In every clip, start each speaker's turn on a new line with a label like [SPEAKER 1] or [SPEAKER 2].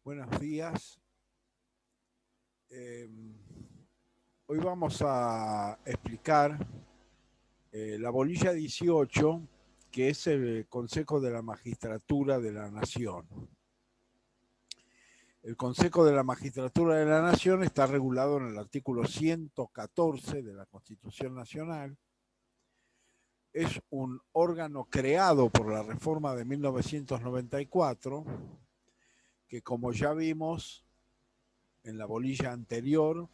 [SPEAKER 1] Buenos días. Eh, Hoy vamos a explicar la bolilla 18, que es el Consejo de la Magistratura de la Nación. El Consejo de la Magistratura de la Nación está regulado en el artículo 114 de la Constitución Nacional. Es un órgano creado por la reforma de 1994, que como ya vimos en la bolilla anterior,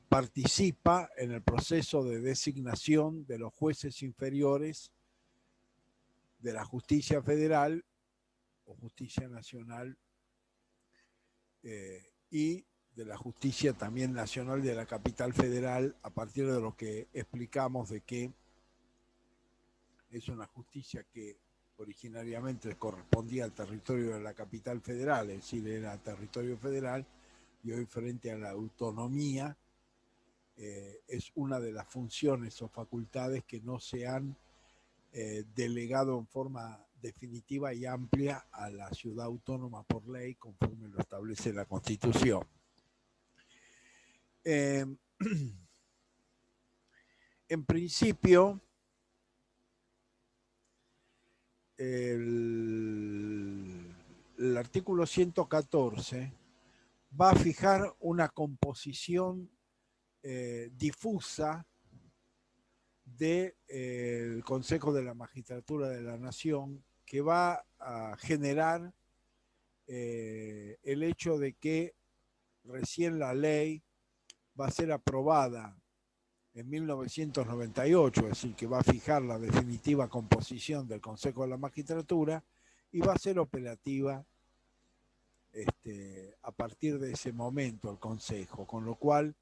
[SPEAKER 1] participa en el proceso de designación de los jueces inferiores de la justicia federal o justicia nacional y de la justicia también nacional de la capital federal, a partir de lo que explicamos de que es una justicia que originariamente correspondía al territorio de la capital federal, es decir, era territorio federal, y hoy frente a la autonomía es una de las funciones o facultades que no se han delegado en forma definitiva y amplia a la ciudad autónoma por ley, conforme lo establece la Constitución. En principio, el artículo 114 va a fijar una composición difusa del Consejo de la Magistratura de la Nación, que va a generar el hecho de que recién la ley va a ser aprobada en 1998, es decir, que va a fijar la definitiva composición del Consejo de la Magistratura y va a ser operativa a partir de ese momento el Consejo, con lo cual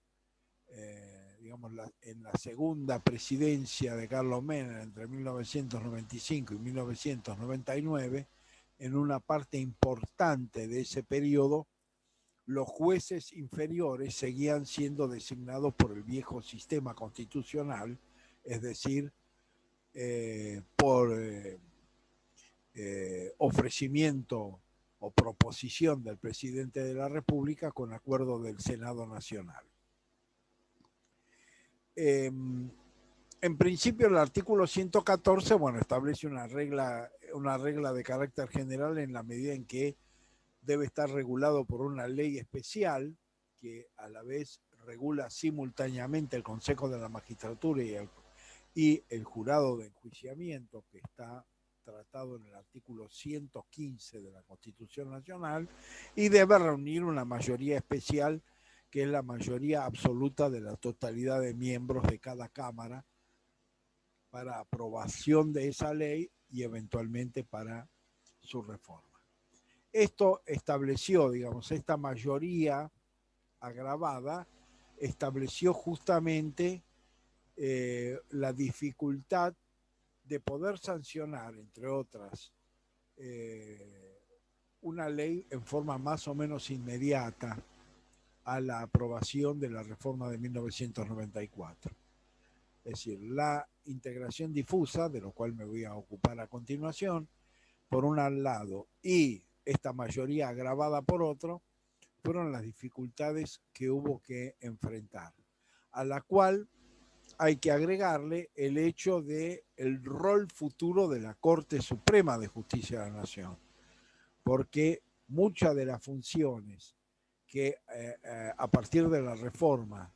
[SPEAKER 1] digamos, en la segunda presidencia de Carlos Menem entre 1995 y 1999, en una parte importante de ese periodo, los jueces inferiores seguían siendo designados por el viejo sistema constitucional, es decir, por ofrecimiento o proposición del presidente de la República con acuerdo del Senado Nacional. En principio el artículo 114, bueno, establece una regla de carácter general en la medida en que debe estar regulado por una ley especial que a la vez regula simultáneamente el Consejo de la Magistratura y el jurado de enjuiciamiento, que está tratado en el artículo 115 de la Constitución Nacional, y debe reunir una mayoría especial, que es la mayoría absoluta de la totalidad de miembros de cada Cámara, para aprobación de esa ley y eventualmente para su reforma. Esto estableció, digamos, esta mayoría agravada estableció justamente la dificultad de poder sancionar, entre otras, una ley en forma más o menos inmediata a la aprobación de la reforma de 1994. Es decir, la integración difusa, de lo cual me voy a ocupar a continuación, por un lado, y esta mayoría agravada por otro, fueron las dificultades que hubo que enfrentar, a la cual hay que agregarle el hecho de el rol futuro de la Corte Suprema de Justicia de la Nación, porque muchas de las funciones que a partir de la reforma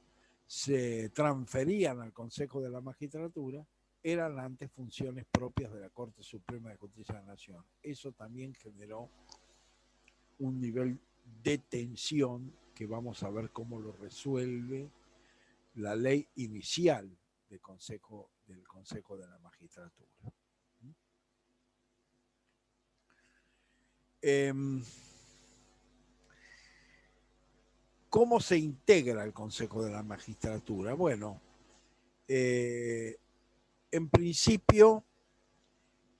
[SPEAKER 1] se transferían al Consejo de la Magistratura eran antes funciones propias de la Corte Suprema de Justicia de la Nación. Eso también generó un nivel de tensión que vamos a ver cómo lo resuelve la ley inicial del Consejo de la Magistratura. ¿Cómo se integra el Consejo de la Magistratura? Bueno, en principio,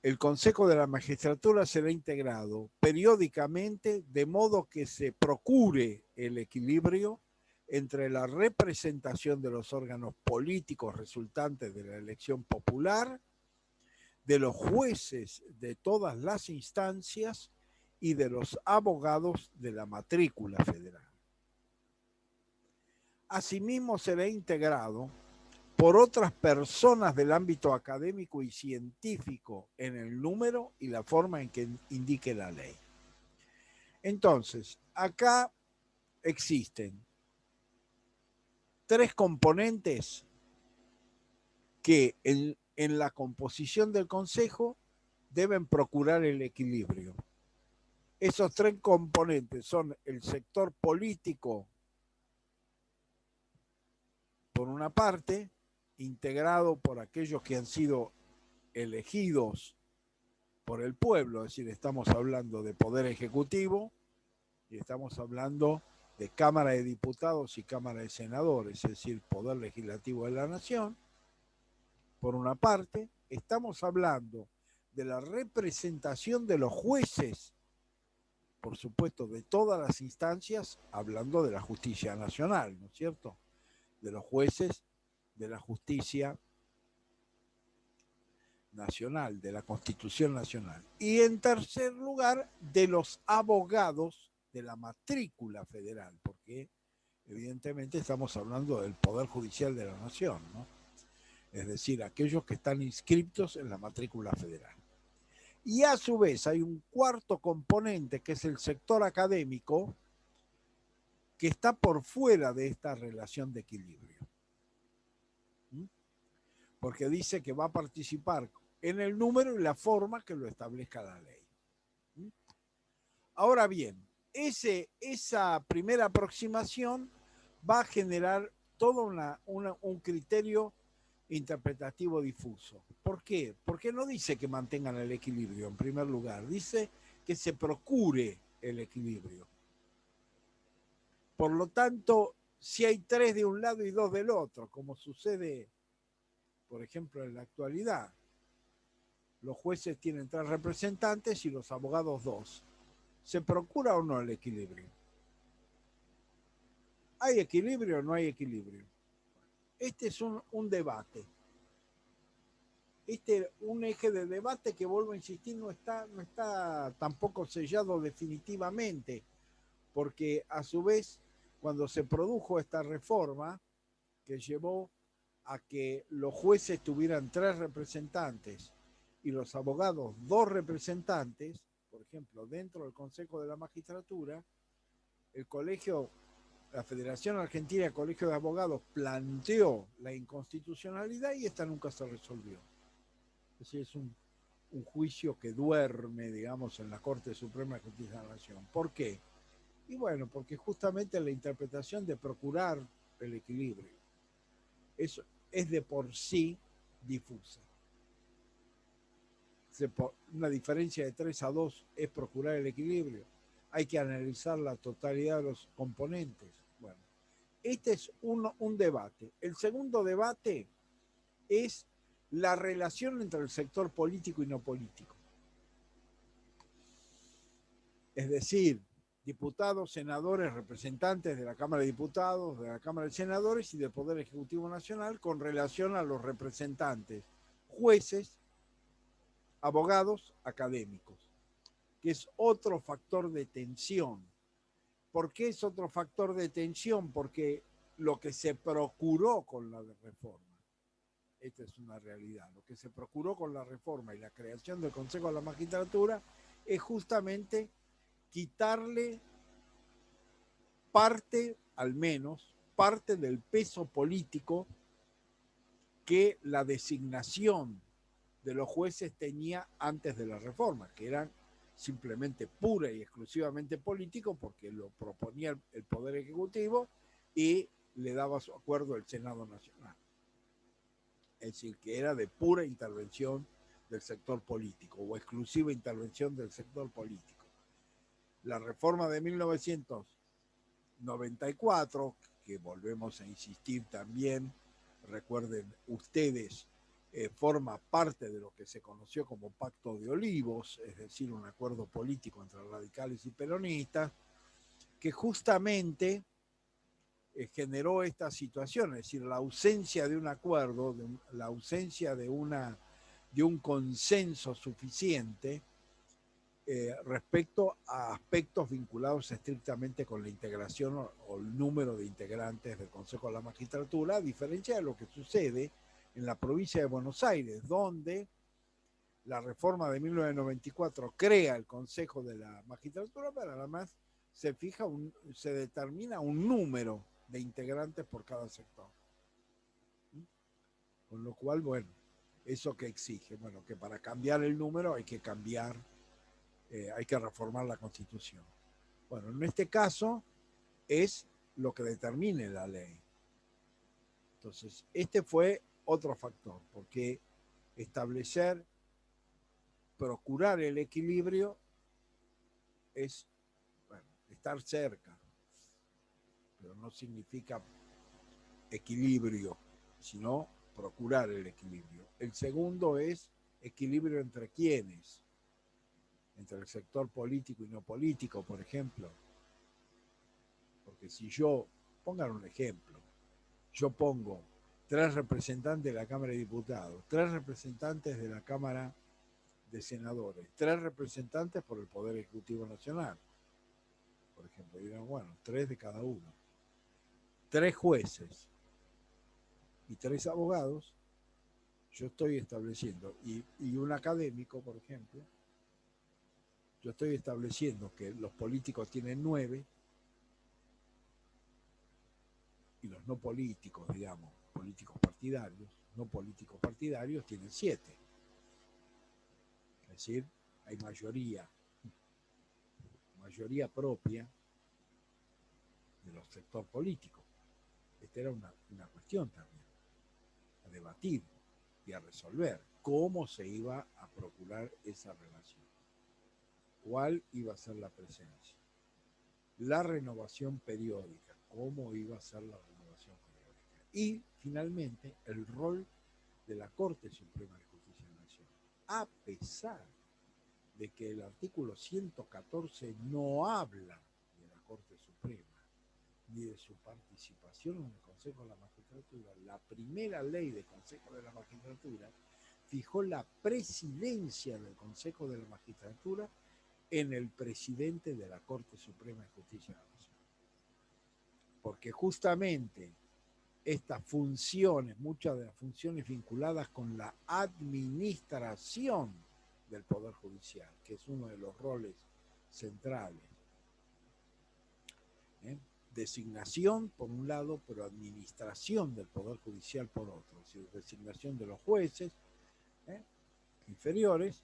[SPEAKER 1] el Consejo de la Magistratura será integrado periódicamente, de modo que se procure el equilibrio entre la representación de los órganos políticos resultantes de la elección popular, de los jueces de todas las instancias y de los abogados de la matrícula federal. Asimismo, será integrado por otras personas del ámbito académico y científico en el número y la forma en que indique la ley. Entonces, acá existen 3 componentes que en la composición del Consejo deben procurar el equilibrio. Esos 3 componentes son el sector político, por una parte, integrado por aquellos que han sido elegidos por el pueblo, es decir, estamos hablando de poder ejecutivo y estamos hablando de Cámara de Diputados y Cámara de Senadores, es decir, poder legislativo de la nación. Por una parte, estamos hablando de la representación de los jueces, por supuesto, de todas las instancias, hablando de la justicia nacional, ¿no es cierto? De los jueces de la justicia nacional, de la Constitución Nacional. Y en tercer lugar, de los abogados de la matrícula federal, porque evidentemente estamos hablando del Poder Judicial de la Nación, ¿no? Es decir, aquellos que están inscritos en la matrícula federal. Y a su vez hay un cuarto componente que es el sector académico que está por fuera de esta relación de equilibrio. Porque dice que va a participar en el número y la forma que lo establezca la ley. Ahora bien, esa primera aproximación va a generar todo un criterio interpretativo difuso. ¿Por qué? Porque no dice que mantengan el equilibrio, en primer lugar. Dice que se procure el equilibrio. Por lo tanto, si hay 3 de un lado y 2 del otro, como sucede, por ejemplo, en la actualidad, los jueces tienen 3 representantes y los abogados 2. ¿Se procura o no el equilibrio? ¿Hay equilibrio o no hay equilibrio? Este es un debate. Un eje de debate que, vuelvo a insistir, no está tampoco sellado definitivamente, porque a su vez, cuando se produjo esta reforma que llevó a que los jueces tuvieran 3 representantes y los abogados 2 representantes, por ejemplo, dentro del Consejo de la Magistratura, el colegio, la Federación Argentina de Colegio de Abogados planteó la inconstitucionalidad y esta nunca se resolvió. Es decir, es un juicio que duerme, digamos, en la Corte Suprema de Justicia de la Nación. ¿Por qué? Y bueno, porque justamente la interpretación de procurar el equilibrio es de por sí difusa. Una diferencia de 3-2 es procurar el equilibrio. Hay que analizar la totalidad de los componentes. Bueno, este es un debate. El segundo debate es la relación entre el sector político y no político. Es decir, diputados, senadores, representantes de la Cámara de Diputados, de la Cámara de Senadores y del Poder Ejecutivo Nacional con relación a los representantes, jueces, abogados, académicos, que es otro factor de tensión. ¿Por qué es otro factor de tensión? Porque lo que se procuró con la reforma, esta es una realidad, lo que se procuró con la reforma y la creación del Consejo de la Magistratura es justamente quitarle parte, al menos, parte del peso político que la designación de los jueces tenía antes de la reforma, que eran simplemente pura y exclusivamente político porque lo proponía el Poder Ejecutivo y le daba su acuerdo el Senado Nacional. Es decir, que era de pura intervención del sector político o exclusiva intervención del sector político. La reforma de 1994, que volvemos a insistir también, recuerden ustedes, forma parte de lo que se conoció como Pacto de Olivos, es decir, un acuerdo político entre radicales y peronistas, que justamente generó esta situación, es decir, la ausencia de un acuerdo, la ausencia de un consenso suficiente, respecto a aspectos vinculados estrictamente con la integración o el número de integrantes del Consejo de la Magistratura, a diferencia de lo que sucede en la provincia de Buenos Aires, donde la reforma de 1994 crea el Consejo de la Magistratura, pero además se determina un número de integrantes por cada sector. Con lo cual, bueno, ¿eso qué exige? Bueno, que para cambiar el número hay que cambiar, hay que reformar la Constitución. Bueno, en este caso es lo que determine la ley. Entonces, este fue otro factor, porque establecer, procurar el equilibrio es, bueno, estar cerca, pero no significa equilibrio, sino procurar el equilibrio. El segundo es equilibrio entre quiénes, entre el sector político y no político, por ejemplo. Porque si yo, pongan un ejemplo, yo pongo 3 representantes de la Cámara de Diputados, 3 representantes de la Cámara de Senadores, 3 representantes por el Poder Ejecutivo Nacional, por ejemplo, dirán, bueno, 3 de cada uno, 3 jueces y 3 abogados, yo estoy estableciendo, y un académico, por ejemplo, yo estoy estableciendo que los políticos tienen 9 y los no políticos, digamos, políticos partidarios, no políticos partidarios tienen 7. Es decir, hay mayoría propia de los sectores políticos. Esta era una cuestión también a debatir y a resolver cómo se iba a procurar esa relación, cuál iba a ser la presencia, la renovación periódica, cómo iba a ser la renovación periódica y finalmente el rol de la Corte Suprema de Justicia Nacional, a pesar de que el artículo 114 no habla de la Corte Suprema ni de su participación en el Consejo de la Magistratura. La primera ley del Consejo de la Magistratura fijó la presidencia del Consejo de la Magistratura en el presidente de la Corte Suprema de Justicia Nacional. Porque justamente estas funciones, muchas de las funciones vinculadas con la administración del Poder Judicial, que es uno de los roles centrales, designación por un lado, pero administración del Poder Judicial por otro, es decir, designación de los jueces inferiores,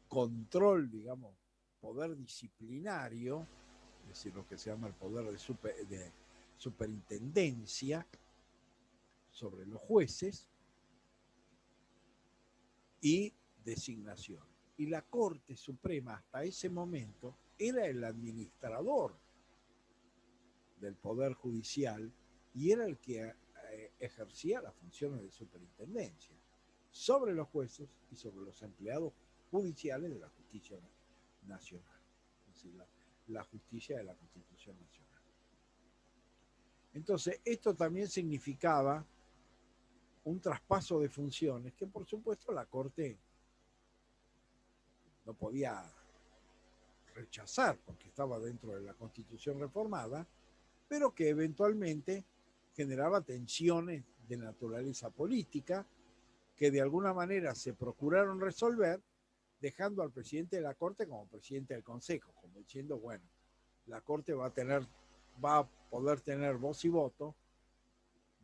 [SPEAKER 1] control, digamos, poder disciplinario, es decir, lo que se llama el poder de superintendencia sobre los jueces, y designación. Y la Corte Suprema hasta ese momento era el administrador del Poder Judicial y era el que ejercía las funciones de superintendencia sobre los jueces y sobre los empleados judiciales de la justicia nacional, es decir, la justicia de la Constitución Nacional. Entonces, esto también significaba un traspaso de funciones que, por supuesto, la Corte no podía rechazar porque estaba dentro de la Constitución reformada, pero que eventualmente generaba tensiones de naturaleza política que de alguna manera se procuraron resolver dejando al presidente de la Corte como presidente del Consejo, como diciendo, bueno, la Corte va a poder tener voz y voto,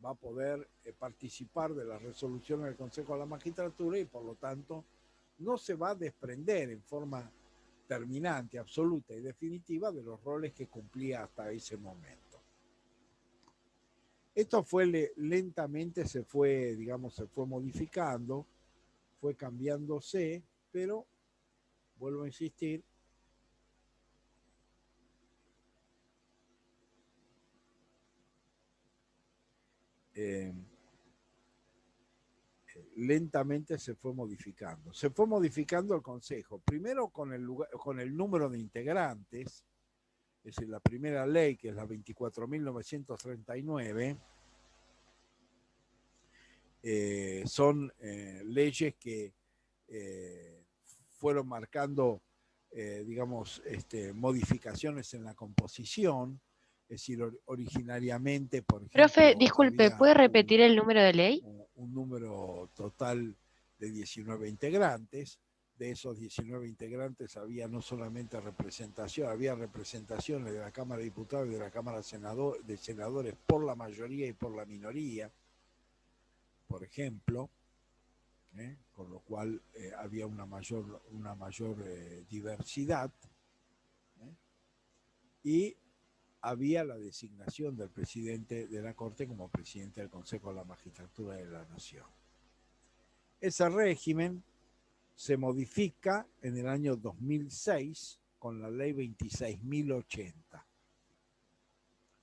[SPEAKER 1] va a poder participar de las resoluciones del Consejo de la Magistratura y por lo tanto no se va a desprender en forma terminante, absoluta y definitiva de los roles que cumplía hasta ese momento. Esto fue lentamente, se fue modificando, fue cambiándose, pero vuelvo a insistir, lentamente se fue modificando. Se fue modificando el Consejo, primero con el número de integrantes, es decir, la primera ley, que es la 24.939, son leyes que fueron marcando, digamos, modificaciones en la composición. Es decir, originariamente, por
[SPEAKER 2] Profe,
[SPEAKER 1] ejemplo,
[SPEAKER 2] disculpe,
[SPEAKER 1] había
[SPEAKER 2] ¿puede repetir el número de ley?
[SPEAKER 1] un número total de 19 integrantes. De esos 19 integrantes había no solamente representación, había representaciones de la Cámara de Diputados y de la Cámara de Senadores por la mayoría y por la minoría, por ejemplo, con lo cual había una mayor diversidad, y había la designación del presidente de la Corte como presidente del Consejo de la Magistratura de la Nación. Ese régimen se modifica en el año 2006 con la ley 26.080,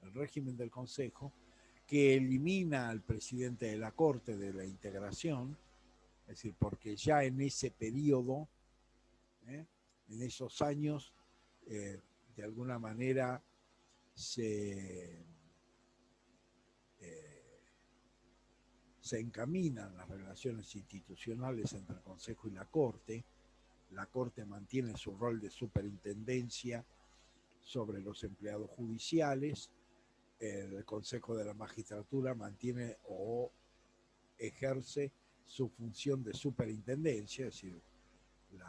[SPEAKER 1] el régimen del Consejo, que elimina al presidente de la Corte de la integración, es decir, porque ya en ese periodo, en esos años, de alguna manera se encaminan las relaciones institucionales entre el Consejo y la Corte. La Corte mantiene su rol de superintendencia sobre los empleados judiciales. El Consejo de la Magistratura mantiene o ejerce su función de superintendencia, es decir, el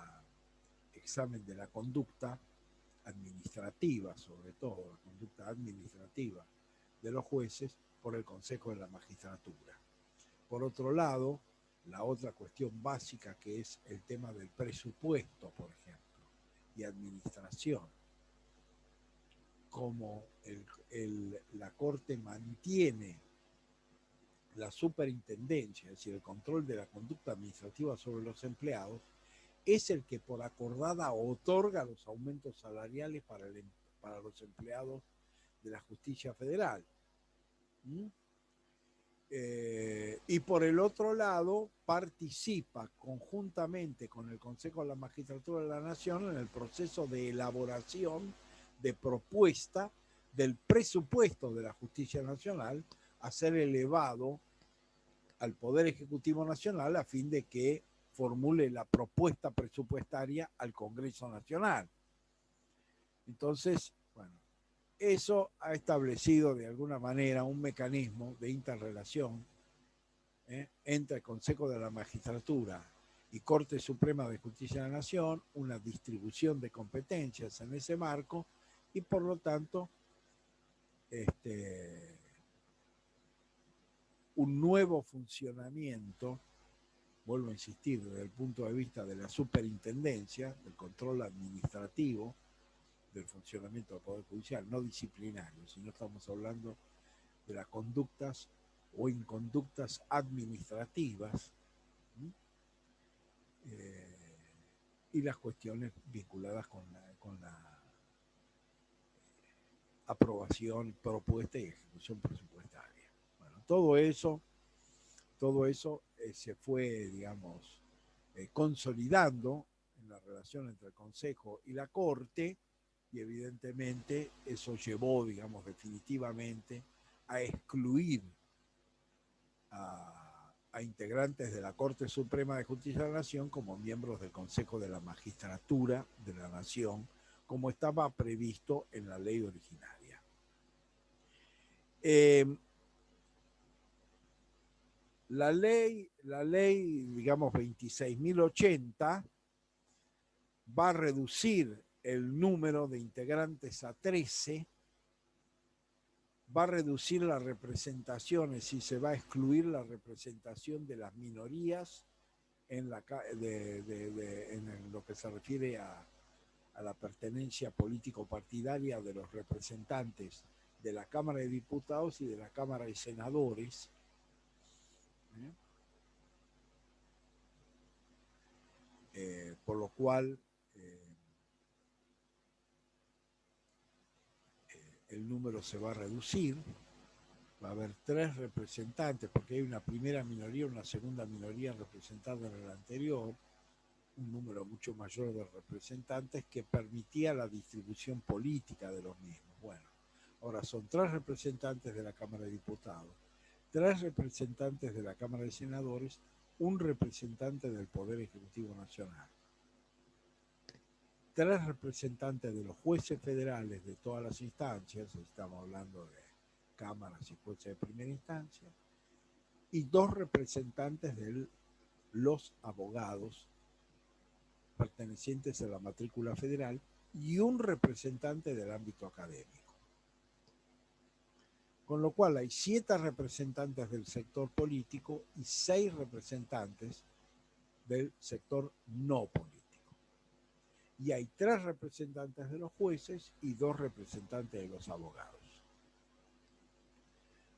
[SPEAKER 1] examen de la conducta administrativa, sobre todo la conducta administrativa de los jueces, por el Consejo de la Magistratura. Por otro lado, la otra cuestión básica, que es el tema del presupuesto, por ejemplo, y administración, como la Corte mantiene la superintendencia, es decir, el control de la conducta administrativa sobre los empleados, es el que por acordada otorga los aumentos salariales para los empleados de la justicia federal. Y por el otro lado, participa conjuntamente con el Consejo de la Magistratura de la Nación en el proceso de elaboración de propuesta del presupuesto de la Justicia Nacional a ser elevado al Poder Ejecutivo Nacional a fin de que formule la propuesta presupuestaria al Congreso Nacional. Entonces, bueno, eso ha establecido de alguna manera un mecanismo de interrelación entre el Consejo de la Magistratura y Corte Suprema de Justicia de la Nación, una distribución de competencias en ese marco y por lo tanto un nuevo funcionamiento, vuelvo a insistir, desde el punto de vista de la superintendencia, del control administrativo del funcionamiento del Poder Judicial, no disciplinario, sino estamos hablando de las conductas o inconductas administrativas, y las cuestiones vinculadas con la aprobación, propuesta y ejecución presupuestaria. Bueno, todo eso se fue, digamos, consolidando en la relación entre el Consejo y la Corte, y evidentemente eso llevó, digamos, definitivamente a excluir a integrantes de la Corte Suprema de Justicia de la Nación como miembros del Consejo de la Magistratura de la Nación, como estaba previsto en la ley originaria. La ley, digamos, 26.080 va a reducir el número de integrantes a 13, va a reducir las representaciones y se va a excluir la representación de las minorías en lo que se refiere a la pertenencia político-partidaria de los representantes de la Cámara de Diputados y de la Cámara de Senadores. Por lo cual el número se va a reducir, va a haber 3 representantes, porque hay una primera minoría, una segunda minoría representada en el anterior, un número mucho mayor de representantes que permitía la distribución política de los mismos. Bueno, ahora son 3 representantes de la Cámara de Diputados, 3 representantes de la Cámara de Senadores, un representante del Poder Ejecutivo Nacional. 3 representantes de los jueces federales de todas las instancias, estamos hablando de cámaras y jueces de primera instancia, y 2 representantes de los abogados pertenecientes a la matrícula federal y un representante del ámbito académico. Con lo cual hay 7 representantes del sector político y 6 representantes del sector no político. Y hay 3 representantes de los jueces y 2 representantes de los abogados.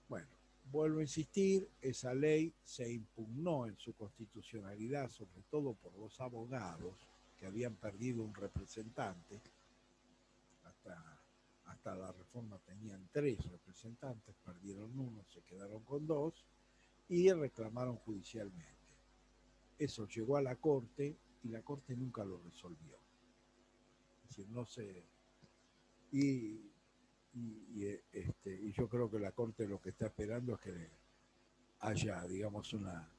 [SPEAKER 1] Bueno, vuelvo a insistir, esa ley se impugnó en su constitucionalidad, sobre todo por los abogados, que habían perdido un representante. Hasta la reforma tenían 3 representantes, perdieron 1, se quedaron con 2 y reclamaron judicialmente. Eso llegó a la Corte y la Corte nunca lo resolvió. Es decir, no sé. Y yo creo que la Corte lo que está esperando es que haya, digamos, una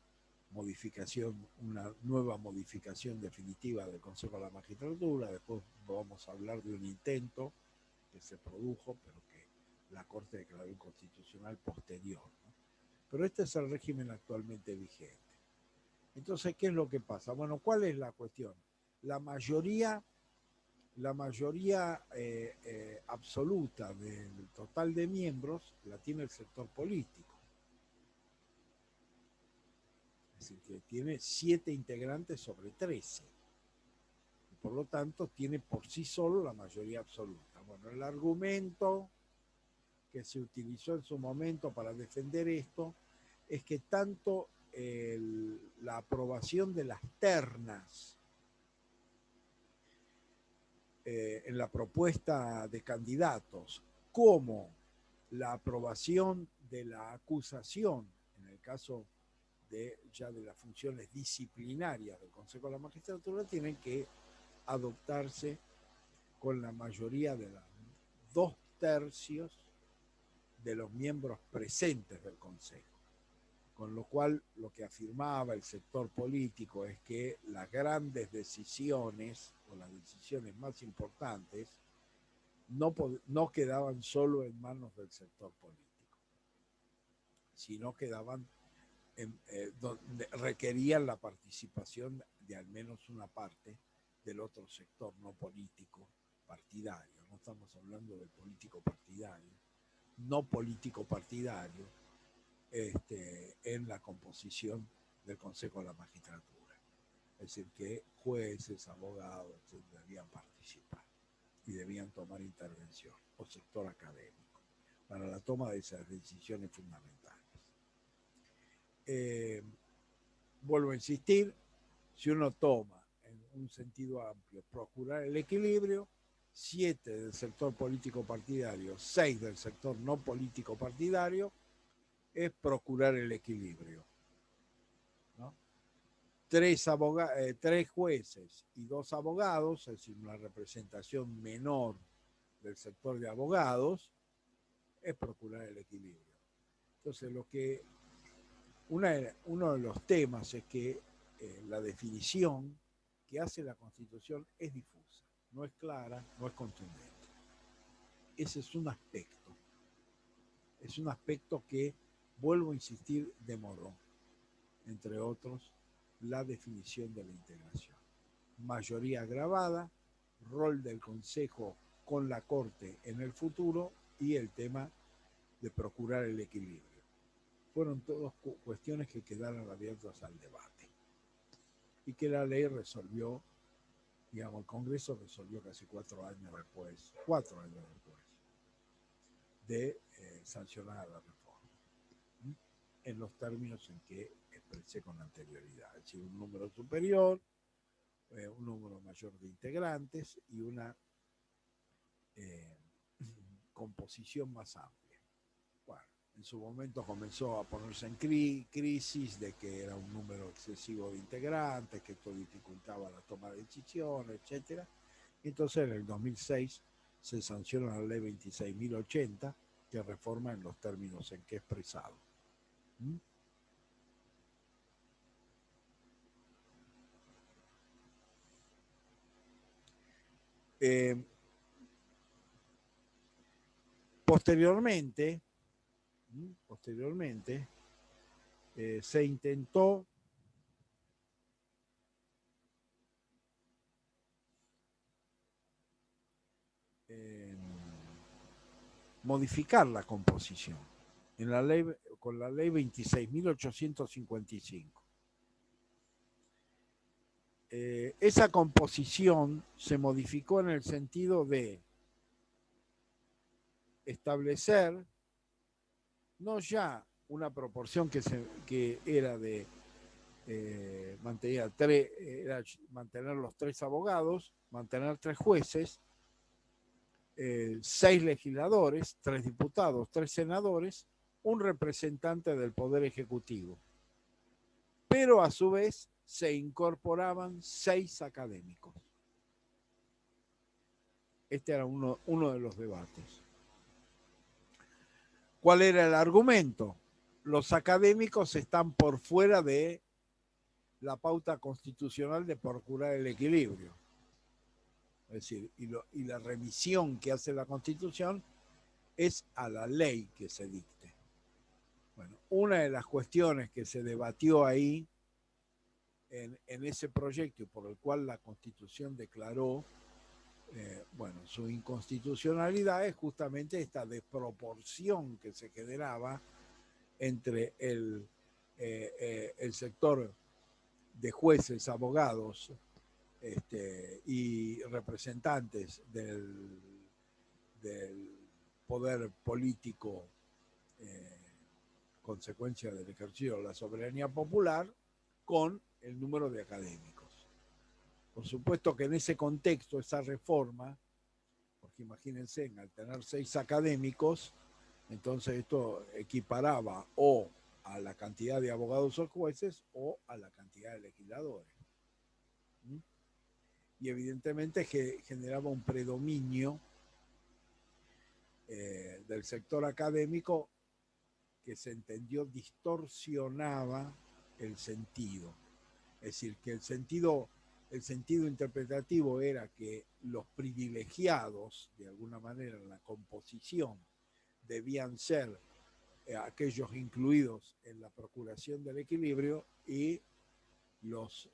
[SPEAKER 1] nueva modificación definitiva del Consejo de la Magistratura. Después vamos a hablar de un intento que se produjo, pero que la Corte declaró inconstitucional posterior, ¿no? Pero este es el régimen actualmente vigente. Entonces, ¿qué es lo que pasa? Bueno, ¿cuál es la cuestión? La mayoría absoluta del total de miembros la tiene el sector político. Es decir, que tiene 7 integrantes sobre 13. Y por lo tanto, tiene por sí solo la mayoría absoluta. Bueno, el argumento que se utilizó en su momento para defender esto es que tanto la aprobación de las ternas en la propuesta de candidatos como la aprobación de la acusación en el caso de las funciones disciplinarias del Consejo de la Magistratura tienen que adoptarse con la mayoría de los 2/3 de los miembros presentes del Consejo. Con lo cual, lo que afirmaba el sector político es que las grandes decisiones o las decisiones más importantes no quedaban solo en manos del sector político, sino quedaban donde requerían la participación de al menos una parte del otro sector no político partidario. No estamos hablando del político partidario, no político partidario, en la composición del Consejo de la Magistratura. Es decir, que jueces, abogados, debían participar y debían tomar intervención, o sector académico, para la toma de esas decisiones fundamentales. Vuelvo a insistir, si uno toma en un sentido amplio, procurar el equilibrio, 7 del sector político partidario, 6 del sector no político partidario, es procurar el equilibrio, ¿no? 3 jueces y 2 abogados, es decir, una representación menor del sector de abogados, es procurar el equilibrio. Entonces, uno de los temas es que la definición que hace la Constitución es difusa, no es clara, no es contundente. Ese es un aspecto. Es un aspecto que, vuelvo a insistir, demoró, entre otros, la definición de la integración. Mayoría agravada, rol del Consejo con la Corte en el futuro y el tema de procurar el equilibrio. Fueron todas cuestiones que quedaron abiertas al debate y que la ley resolvió, digamos, el Congreso resolvió casi 4 años después de sancionar la reforma, en los términos en que expresé con anterioridad, es decir, un número superior, un número mayor de integrantes y una composición más amplia. Bueno, en su momento comenzó a ponerse en crisis de que era un número excesivo de integrantes, que esto dificultaba la toma de decisiones, etc. Entonces, en el 2006 se sanciona la ley 26.080, que reforma en los términos en que he expresado. Eh, posteriormente, se intentó modificar la composición en la ley, con la ley 26.855. Esa composición se modificó en el sentido de establecer no ya una proporción que era de mantener los 3 abogados, mantener 3 jueces, 6 legisladores, 3 diputados, 3 senadores, un representante del Poder Ejecutivo. Pero a su vez se incorporaban 6 académicos. Este era uno de los debates. ¿Cuál era el argumento? Los académicos están por fuera de la pauta constitucional de procurar el equilibrio. Es decir, y la remisión que hace la Constitución es a la ley que se dicte. Bueno, una de las cuestiones que se debatió ahí en ese proyecto y por el cual la Constitución declaró su inconstitucionalidad es justamente esta desproporción que se generaba entre el sector de jueces, abogados y representantes del poder político consecuencia del ejercicio de la soberanía popular con el número de académicos. Por supuesto que en ese contexto, esa reforma, porque imagínense, al tener 6 académicos, entonces esto equiparaba o a la cantidad de abogados o jueces o a la cantidad de legisladores. Y evidentemente generaba un predominio del sector académico que se entendió distorsionaba el sentido. Es decir, que el sentido interpretativo era que los privilegiados, de alguna manera, en la composición, debían ser aquellos incluidos en la procuración del equilibrio y los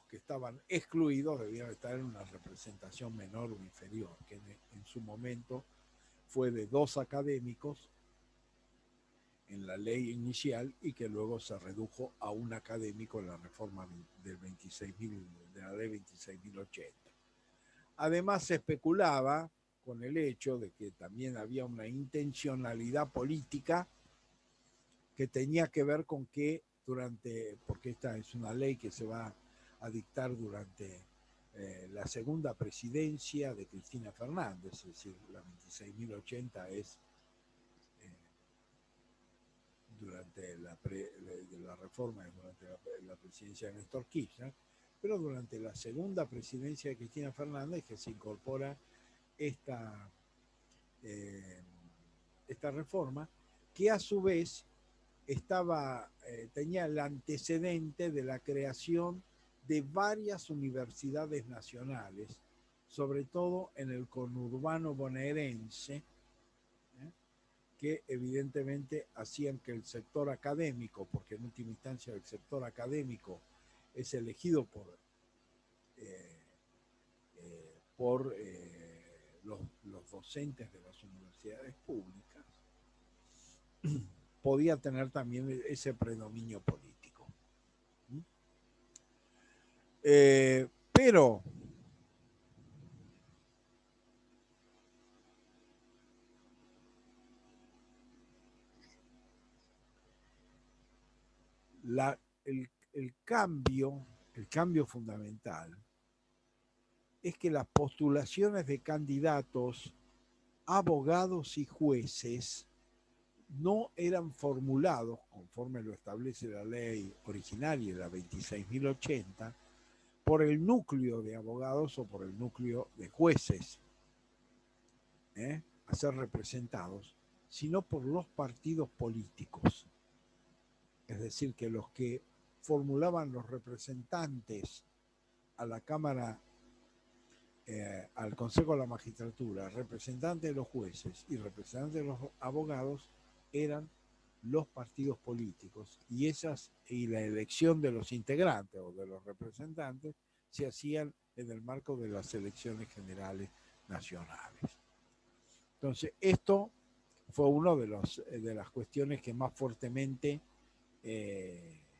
[SPEAKER 1] que estaban excluidos debían estar en una representación menor o inferior, que en su momento fue de 2 académicos en la ley inicial y que luego se redujo a 1 académico en la reforma de la ley 26.080. Además se especulaba con el hecho de que también había una intencionalidad política que tenía que ver con que porque esta es una ley que se va a dictar durante la segunda presidencia de Cristina Fernández, es decir, la 26.080 es durante la reforma, durante la presidencia de Néstor Kirchner, pero durante la segunda presidencia de Cristina Fernández que se incorpora esta reforma, que a su vez tenía el antecedente de la creación de varias universidades nacionales, sobre todo en el conurbano bonaerense, que evidentemente hacían que el sector académico, porque en última instancia el sector académico es elegido por los docentes de las universidades públicas, podía tener también ese predominio político. Pero el cambio fundamental es que las postulaciones de candidatos, abogados y jueces no eran formulados, conforme lo establece la ley originaria, la 26.080, por el núcleo de abogados o por el núcleo de jueces a ser representados, sino por los partidos políticos. Es decir, que los que formulaban los representantes a la Cámara al Consejo de la Magistratura, representantes de los jueces y representantes de los abogados eran los partidos políticos y la elección de los integrantes o de los representantes se hacían en el marco de las elecciones generales nacionales. Entonces, esto fue una de las cuestiones que más fuertemente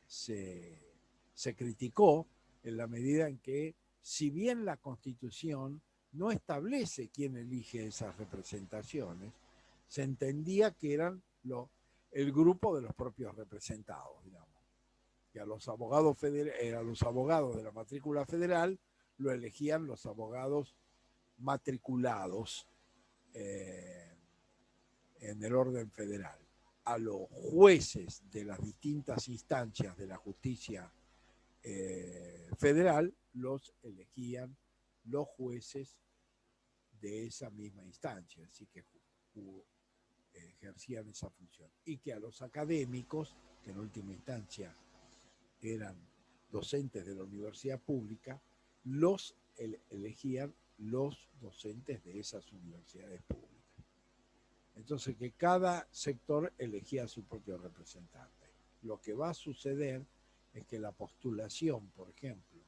[SPEAKER 1] se criticó, en la medida en que, si bien la Constitución no establece quién elige esas representaciones, se entendía que eran el grupo de los propios representados, digamos. Que a los abogados de la matrícula federal lo elegían los abogados matriculados en el orden federal. A los jueces de las distintas instancias de la justicia federal los elegían los jueces de esa misma instancia, así que ejercían esa función. Y que a los académicos, que en última instancia eran docentes de la universidad pública, los elegían los docentes de esas universidades públicas. Entonces, que cada sector elegía a su propio representante. Lo que va a suceder es que la postulación, por ejemplo,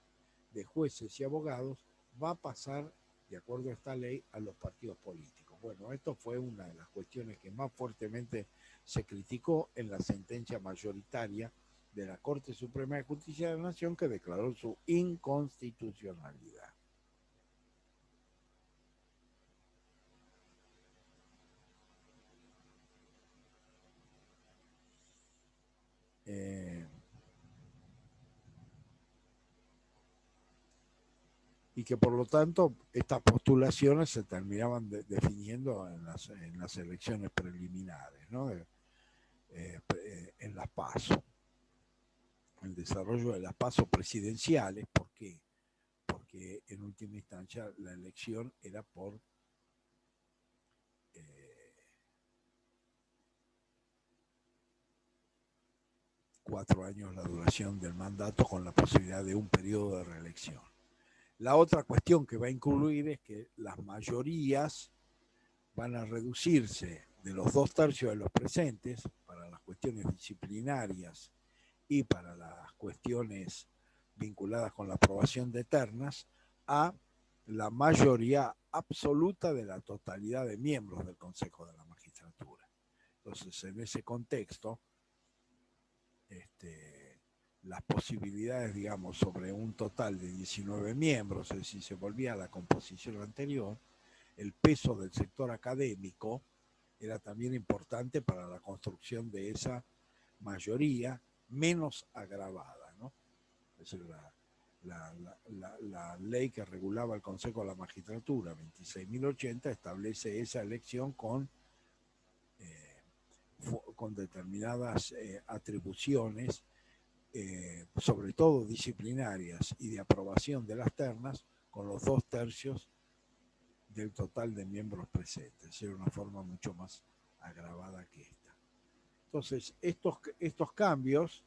[SPEAKER 1] de jueces y abogados va a pasar, de acuerdo a esta ley, a los partidos políticos. Bueno, esto fue una de las cuestiones que más fuertemente se criticó en la sentencia mayoritaria de la Corte Suprema de Justicia de la Nación, que declaró su inconstitucionalidad. Y que por lo tanto estas postulaciones se terminaban definiendo en las elecciones preliminares, ¿no? En las PASO, el desarrollo de las PASO presidenciales. ¿Por qué? Porque en última instancia la elección era por 4 años la duración del mandato, con la posibilidad de un periodo de reelección. La otra cuestión que va a incluir es que las mayorías van a reducirse de los 2/3 de los presentes para las cuestiones disciplinarias y para las cuestiones vinculadas con la aprobación de ternas a la mayoría absoluta de la totalidad de miembros del Consejo de la Magistratura. Entonces, en ese contexto, las posibilidades, digamos, sobre un total de 19 miembros, es decir, se volvía a la composición anterior, el peso del sector académico era también importante para la construcción de esa mayoría menos agravada, ¿no? Es decir, la ley que regulaba el Consejo de la Magistratura, 26.080, establece esa elección con determinadas atribuciones, sobre todo disciplinarias y de aprobación de las ternas, con los 2/3 del total de miembros presentes. Era una forma mucho más agravada que esta. Entonces, estos cambios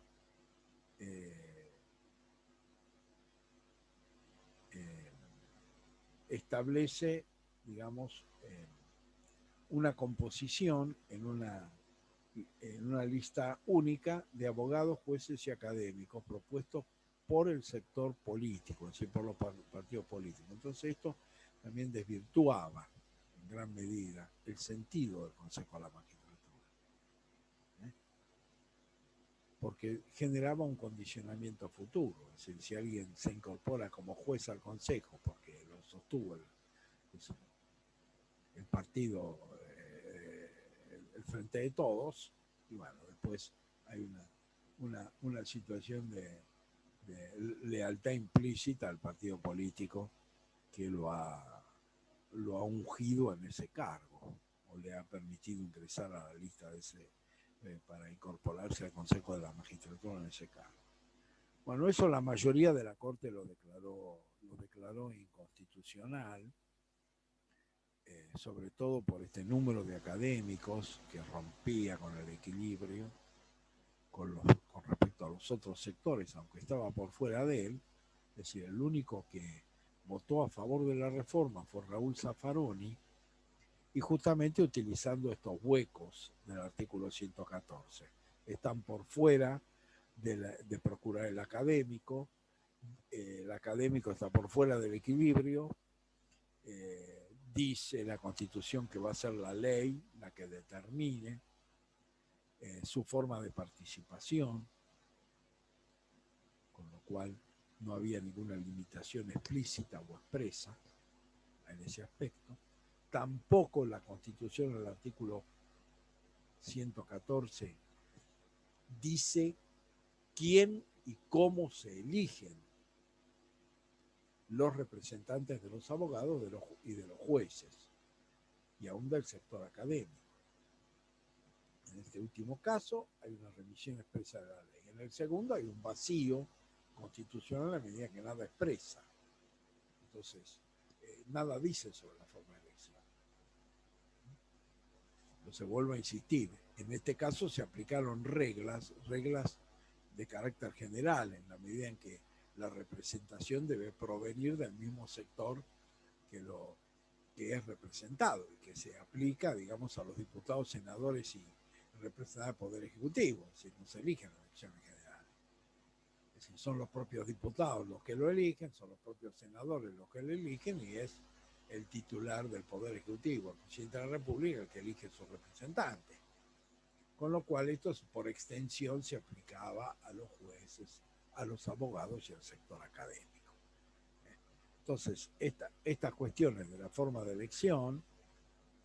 [SPEAKER 1] establece, digamos, una composición en una lista única de abogados, jueces y académicos propuestos por el sector político, es decir, por los partidos políticos. Entonces, esto también desvirtuaba en gran medida el sentido del Consejo de la Magistratura, porque generaba un condicionamiento futuro. Es decir, si alguien se incorpora como juez al Consejo porque lo sostuvo el partido, el Frente de Todos, y bueno, después hay una situación de lealtad implícita al partido político que lo ha ungido en ese cargo o le ha permitido ingresar a la lista de para incorporarse al Consejo de la Magistratura en ese cargo. Bueno, eso la mayoría de la Corte lo declaró inconstitucional, sobre todo por este número de académicos que rompía con el equilibrio con respecto a los otros sectores, aunque estaba por fuera de él. Es decir, el único que votó a favor de la reforma fue Raúl Zaffaroni, y justamente utilizando estos huecos del artículo 114. Están por fuera de procurar el académico está por fuera del equilibrio, dice la Constitución que va a ser la ley la que determine su forma de participación, con lo cual no había ninguna limitación explícita o expresa en ese aspecto. Tampoco la Constitución, en el artículo 114, dice quién y cómo se eligen los representantes de los abogados y de los jueces, y aún del sector académico. En este último caso hay una remisión expresa de la ley. En el segundo hay un vacío constitucional a medida que nada expresa. Entonces, nada dice sobre la forma de elección. Entonces, vuelvo a insistir, en este caso se aplicaron reglas de carácter general, en la medida en que la representación debe provenir del mismo sector que es representado y que se aplica, digamos, a los diputados, senadores y representantes del Poder Ejecutivo, si no se eligen en elecciones generales. Es decir, son los propios diputados los que lo eligen, son los propios senadores los que lo eligen, y es el titular del Poder Ejecutivo, el presidente de la República, el que elige sus representantes. Con lo cual esto por extensión se aplicaba a los jueces, a los abogados y al sector académico. Entonces, estas cuestiones de la forma de elección,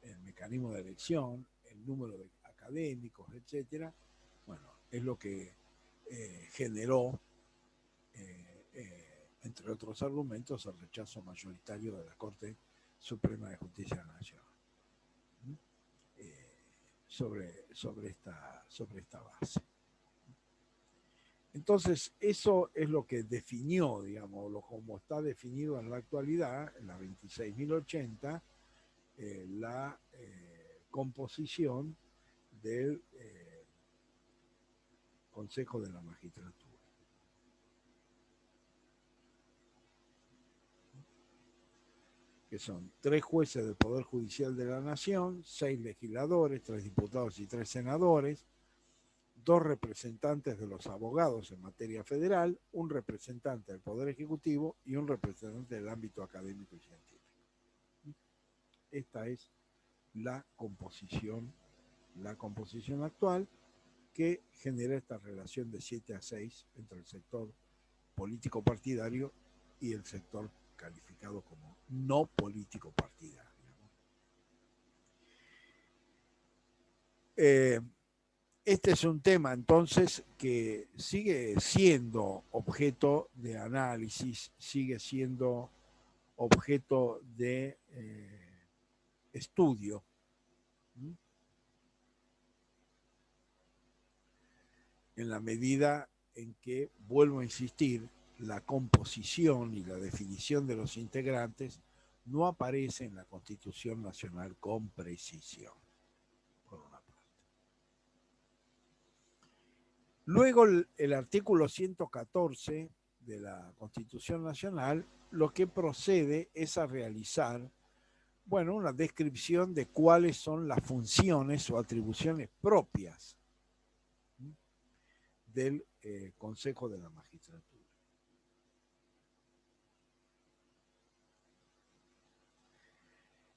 [SPEAKER 1] el mecanismo de elección, el número de académicos, etcétera, bueno, es lo que generó, entre otros argumentos, el rechazo mayoritario de la Corte Suprema de Justicia de la Nación sobre esta base. Entonces, eso es lo que definió, digamos, como está definido en la actualidad, en la 26.080, la composición del Consejo de la Magistratura. Que son 3 jueces del Poder Judicial de la Nación, 6 legisladores, 3 diputados y 3 senadores, 2 representantes de los abogados en materia federal, un representante del Poder Ejecutivo y un representante del ámbito académico y científico. Esta es la composición actual, que genera esta relación de 7-6 entre el sector político partidario y el sector calificado como no político partidario. Este es un tema entonces que sigue siendo objeto de análisis, sigue siendo objeto de estudio. En la medida en que, vuelvo a insistir, la composición y la definición de los integrantes no aparece en la Constitución Nacional con precisión, por una parte. Luego el artículo 114 de la Constitución Nacional lo que procede es a realizar, bueno, una descripción de cuáles son las funciones o atribuciones propias del Consejo de la Magistratura.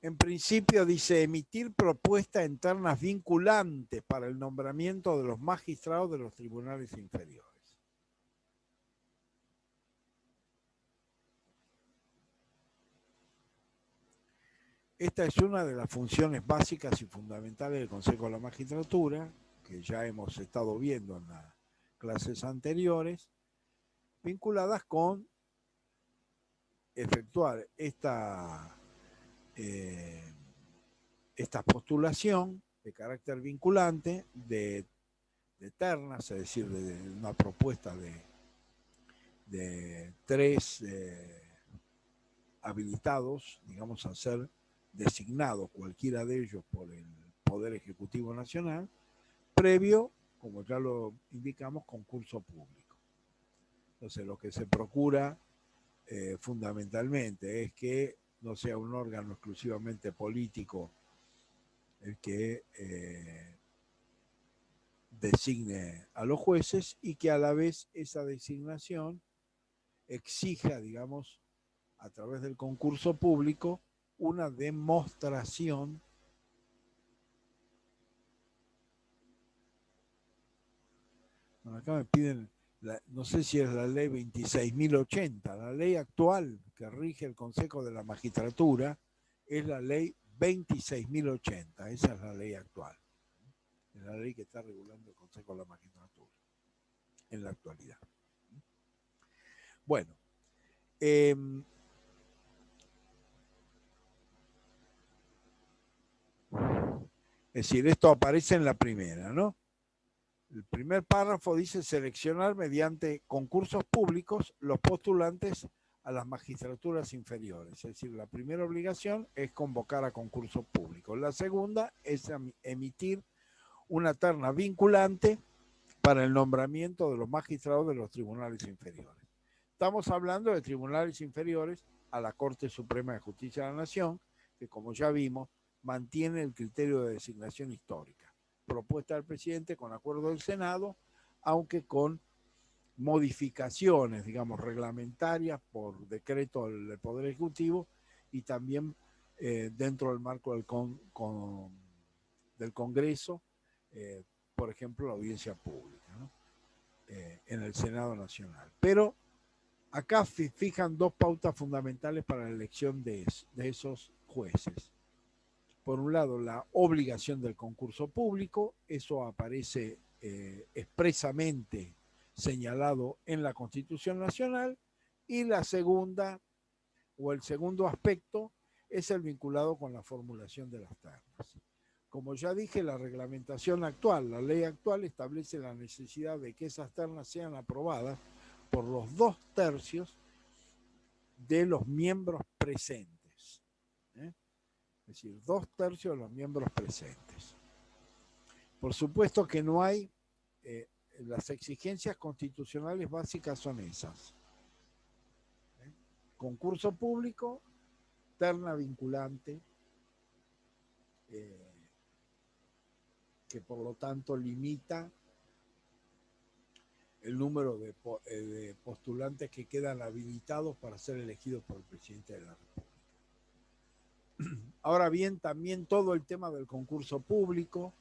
[SPEAKER 1] En principio dice emitir propuestas internas vinculantes para el nombramiento de los magistrados de los tribunales inferiores. Esta es una de las funciones básicas y fundamentales del Consejo de la Magistratura, que ya hemos estado viendo en las clases anteriores, vinculadas con efectuar esta postulación de carácter vinculante de ternas, es decir, de una propuesta de 3 habilitados, digamos, a ser designados cualquiera de ellos por el Poder Ejecutivo Nacional, previo, como ya lo indicamos, concurso público. Entonces, lo que se procura fundamentalmente es que no sea un órgano exclusivamente político el que designe a los jueces y que a la vez esa designación exija, digamos, a través del concurso público, una demostración Bueno, acá me piden, no sé si es la ley 26.080, la ley actual que rige el Consejo de la Magistratura es la ley 26.080, esa es la ley actual, es la ley que está regulando el Consejo de la Magistratura en la actualidad. Bueno, es decir, esto aparece en la primera, ¿no? El primer párrafo dice seleccionar mediante concursos públicos los postulantes a las magistraturas inferiores. Es decir, la primera obligación es convocar a concursos públicos. La segunda es emitir una terna vinculante para el nombramiento de los magistrados de los tribunales inferiores. Estamos hablando de tribunales inferiores a la Corte Suprema de Justicia de la Nación, que como ya vimos, mantiene el criterio de designación histórica propuesta del presidente con acuerdo del Senado, aunque con modificaciones, digamos, reglamentarias por decreto del Poder Ejecutivo y también dentro del marco del Congreso, por ejemplo, la audiencia pública, ¿no? En el Senado Nacional. Pero acá fijan dos pautas fundamentales para la elección de esos jueces. Por un lado, la obligación del concurso público, eso aparece expresamente señalado en la Constitución Nacional, y la segunda, o el segundo aspecto, es el vinculado con la formulación de las ternas. Como ya dije, la reglamentación actual, la ley actual, establece la necesidad de que esas ternas sean aprobadas por los 2/3 de los miembros presentes. Es decir, 2/3 de los miembros presentes. Por supuesto que no hay, las exigencias constitucionales básicas son esas. Concurso público, terna vinculante, que por lo tanto limita el número de postulantes que quedan habilitados para ser elegidos por el presidente de la República. Ahora bien, también todo el tema del concurso público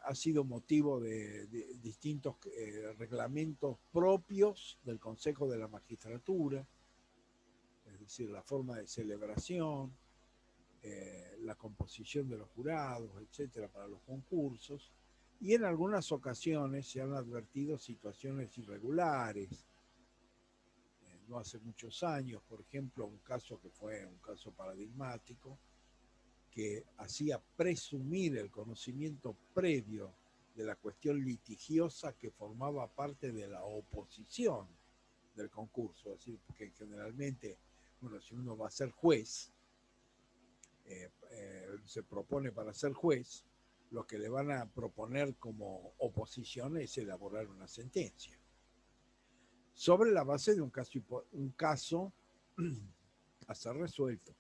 [SPEAKER 1] ha sido motivo de distintos reglamentos propios del Consejo de la Magistratura, es decir, la forma de celebración, la composición de los jurados, etcétera, para los concursos, y en algunas ocasiones se han advertido situaciones irregulares. No hace muchos años, por ejemplo, un caso que fue un caso paradigmático, que hacía presumir el conocimiento previo de la cuestión litigiosa que formaba parte de la oposición del concurso. Es decir, porque generalmente, bueno, si uno va a ser juez, se propone para ser juez, lo que le van a proponer como oposición es elaborar una sentencia sobre la base de un caso a ser resuelto.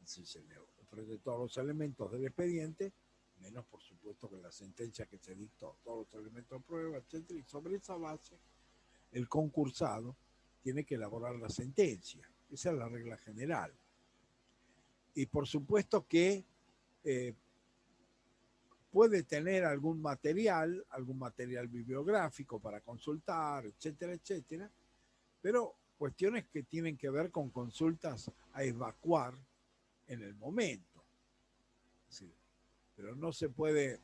[SPEAKER 1] Si se le ofrece todos los elementos del expediente, menos por supuesto que la sentencia que se dictó, todos los elementos de prueba, etcétera, y sobre esa base el concursado tiene que elaborar la sentencia. Esa es la regla general. Y por supuesto que puede tener algún material bibliográfico para consultar, etcétera, etcétera, pero cuestiones que tienen que ver con consultas a evacuar en el momento. Sí. Pero no se puede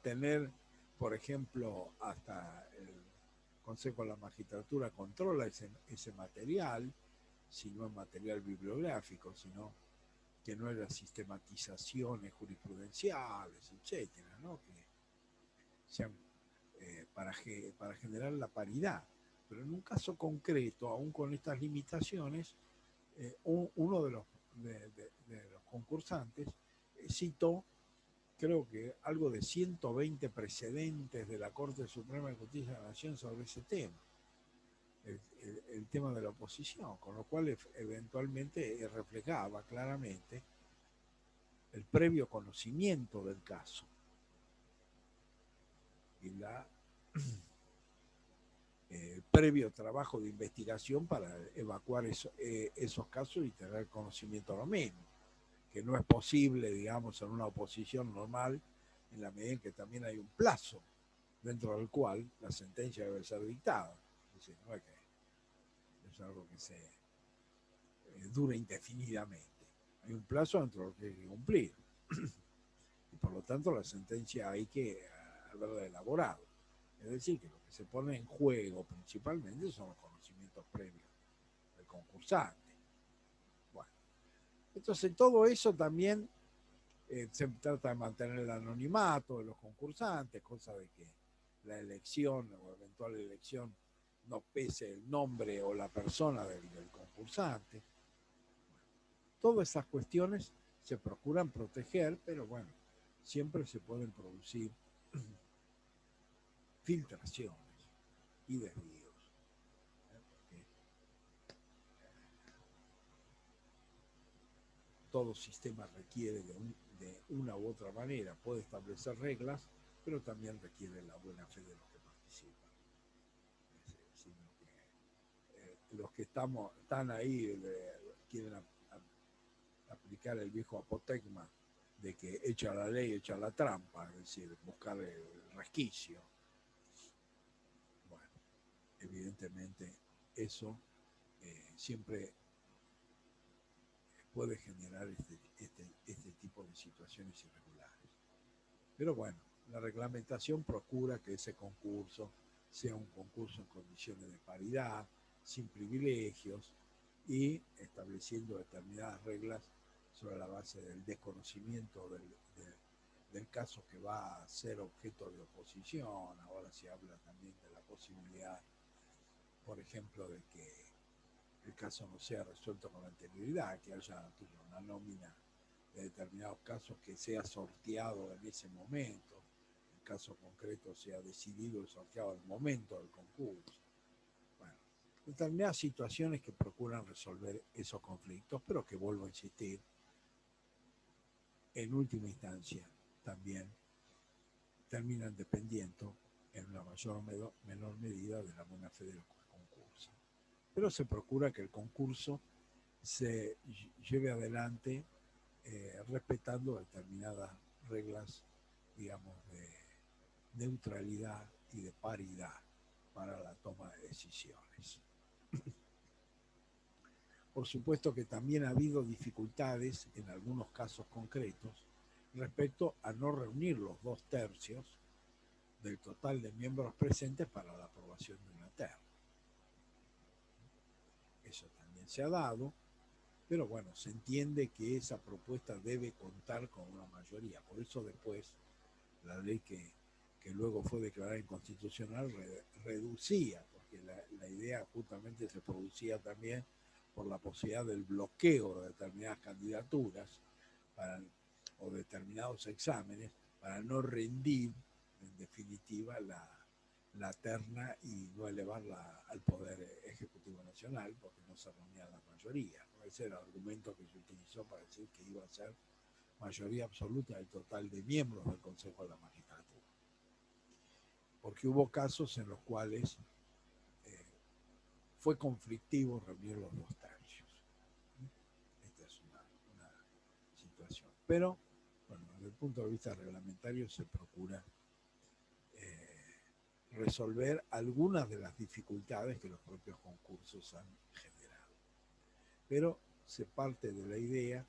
[SPEAKER 1] tener, por ejemplo, hasta el Consejo de la Magistratura controla ese material, si no es material bibliográfico, sino que no es las sistematizaciones jurisprudenciales, etcétera, ¿no? Que sean para generar la paridad. Pero en un caso concreto, aún con estas limitaciones, uno de los concursantes citó, creo que algo de 120 precedentes de la Corte Suprema de Justicia de la Nación sobre ese tema. el tema de la oposición, con lo cual eventualmente reflejaba claramente el previo conocimiento del caso y el previo trabajo de investigación para evacuar esos casos y tener conocimiento lo mismo, que no es posible, digamos, en una oposición normal, en la medida en que también hay un plazo dentro del cual la sentencia debe ser dictada. Es decir, no es que es algo que se dure indefinidamente. Hay un plazo dentro del que hay que cumplir. Y por lo tanto la sentencia hay que haberla elaborado. Es decir, que lo que se pone en juego principalmente son los conocimientos previos del concursante. Bueno, entonces todo eso también se trata de mantener el anonimato de los concursantes, cosa de que la elección o eventual elección no pese el nombre o la persona del concursante. Todas esas cuestiones se procuran proteger, pero bueno, siempre se pueden producir filtraciones y desvíos. Porque todo sistema requiere de una u otra manera, puede establecer reglas, pero también requiere la buena fe de los que participan. Los que están ahí quieren aplicar el viejo apotegma de que echa la ley, echa la trampa, es decir, buscar el resquicio. Bueno, evidentemente eso siempre puede generar este tipo de situaciones irregulares. Pero bueno, la reglamentación procura que ese concurso sea un concurso en condiciones de paridad, sin privilegios y estableciendo determinadas reglas sobre la base del desconocimiento del caso que va a ser objeto de oposición. Ahora se habla también de la posibilidad, por ejemplo, de que el caso no sea resuelto con anterioridad, que haya una nómina de determinados casos que sea sorteado en ese momento, el caso concreto sea decidido y sorteado al momento del concurso. Bueno, determinadas situaciones que procuran resolver esos conflictos, pero que, vuelvo a insistir, en última instancia también terminan dependiendo en una mayor o menor medida de la buena fe de los concursos. Pero se procura que el concurso se lleve adelante respetando determinadas reglas, digamos, de neutralidad y de paridad para la toma de decisiones. Por supuesto que también ha habido dificultades en algunos casos concretos respecto a no reunir los 2/3 del total de miembros presentes para la aprobación de una terna. Eso también se ha dado, pero bueno, se entiende que esa propuesta debe contar con una mayoría. Por eso después la ley que luego fue declarada inconstitucional reducía, porque la idea justamente se producía también por la posibilidad del bloqueo de determinadas candidaturas o determinados exámenes para no rendir en definitiva la terna y no elevarla al Poder Ejecutivo Nacional porque no se reunía la mayoría. Ese era el argumento que se utilizó para decir que iba a ser mayoría absoluta del total de miembros del Consejo de la Magistratura. Porque hubo casos en los cuales fue conflictivo reunir los 2/3. Esta es una situación. Pero, bueno, desde el punto de vista reglamentario se procura resolver algunas de las dificultades que los propios concursos han generado. Pero se parte de la idea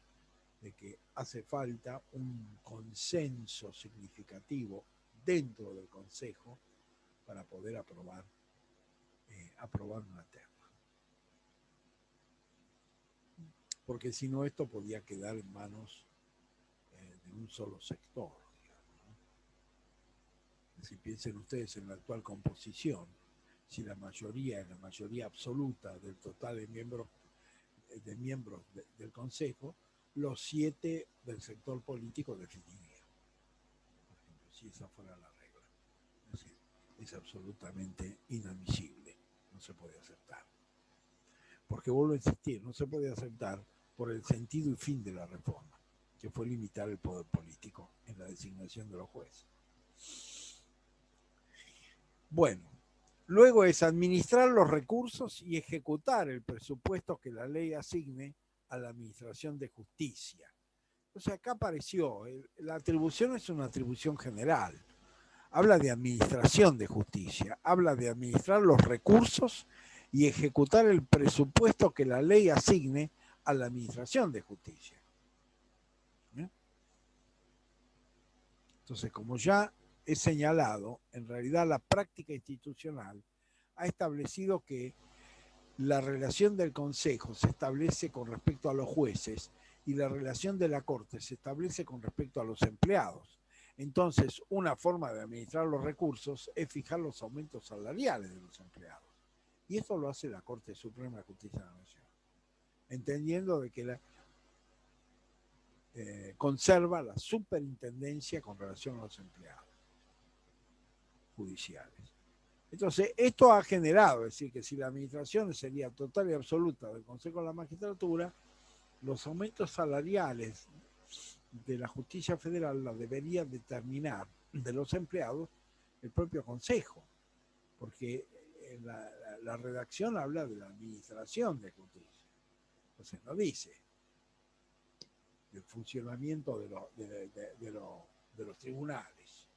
[SPEAKER 1] de que hace falta un consenso significativo dentro del Consejo para poder aprobar una terna. Porque si no, esto podía quedar en manos de un solo sector. Si piensen ustedes en la actual composición, si la mayoría es la mayoría absoluta del total de miembros del Consejo, los 7 del sector político definirían. Por ejemplo, si esa fuera la regla. Es decir, es absolutamente inadmisible, ¿no se puede aceptar. Porque vuelvo a insistir, no se puede aceptar por el sentido y fin de la reforma, que fue limitar el poder político en la designación de los jueces. Bueno, luego es administrar los recursos y ejecutar el presupuesto que la ley asigne a la administración de justicia. Entonces acá apareció, la atribución es una atribución general. Habla de administración de justicia, habla de administrar los recursos y ejecutar el presupuesto que la ley asigne a la administración de justicia. ¿Eh? Entonces, como ya he señalado, en realidad la práctica institucional ha establecido que la relación del Consejo se establece con respecto a los jueces y la relación de la Corte se establece con respecto a los empleados. Entonces, una forma de administrar los recursos es fijar los aumentos salariales de los empleados. Y esto lo hace la Corte Suprema de Justicia de la Nación, entendiendo de que conserva la superintendencia con relación a los empleados judiciales. Entonces, esto ha generado, es decir, que si la administración sería total y absoluta del Consejo de la Magistratura, los aumentos salariales de la justicia federal la debería determinar de los empleados el propio Consejo, porque la redacción habla de la administración de justicia. Entonces no dice del funcionamiento de los tribunales,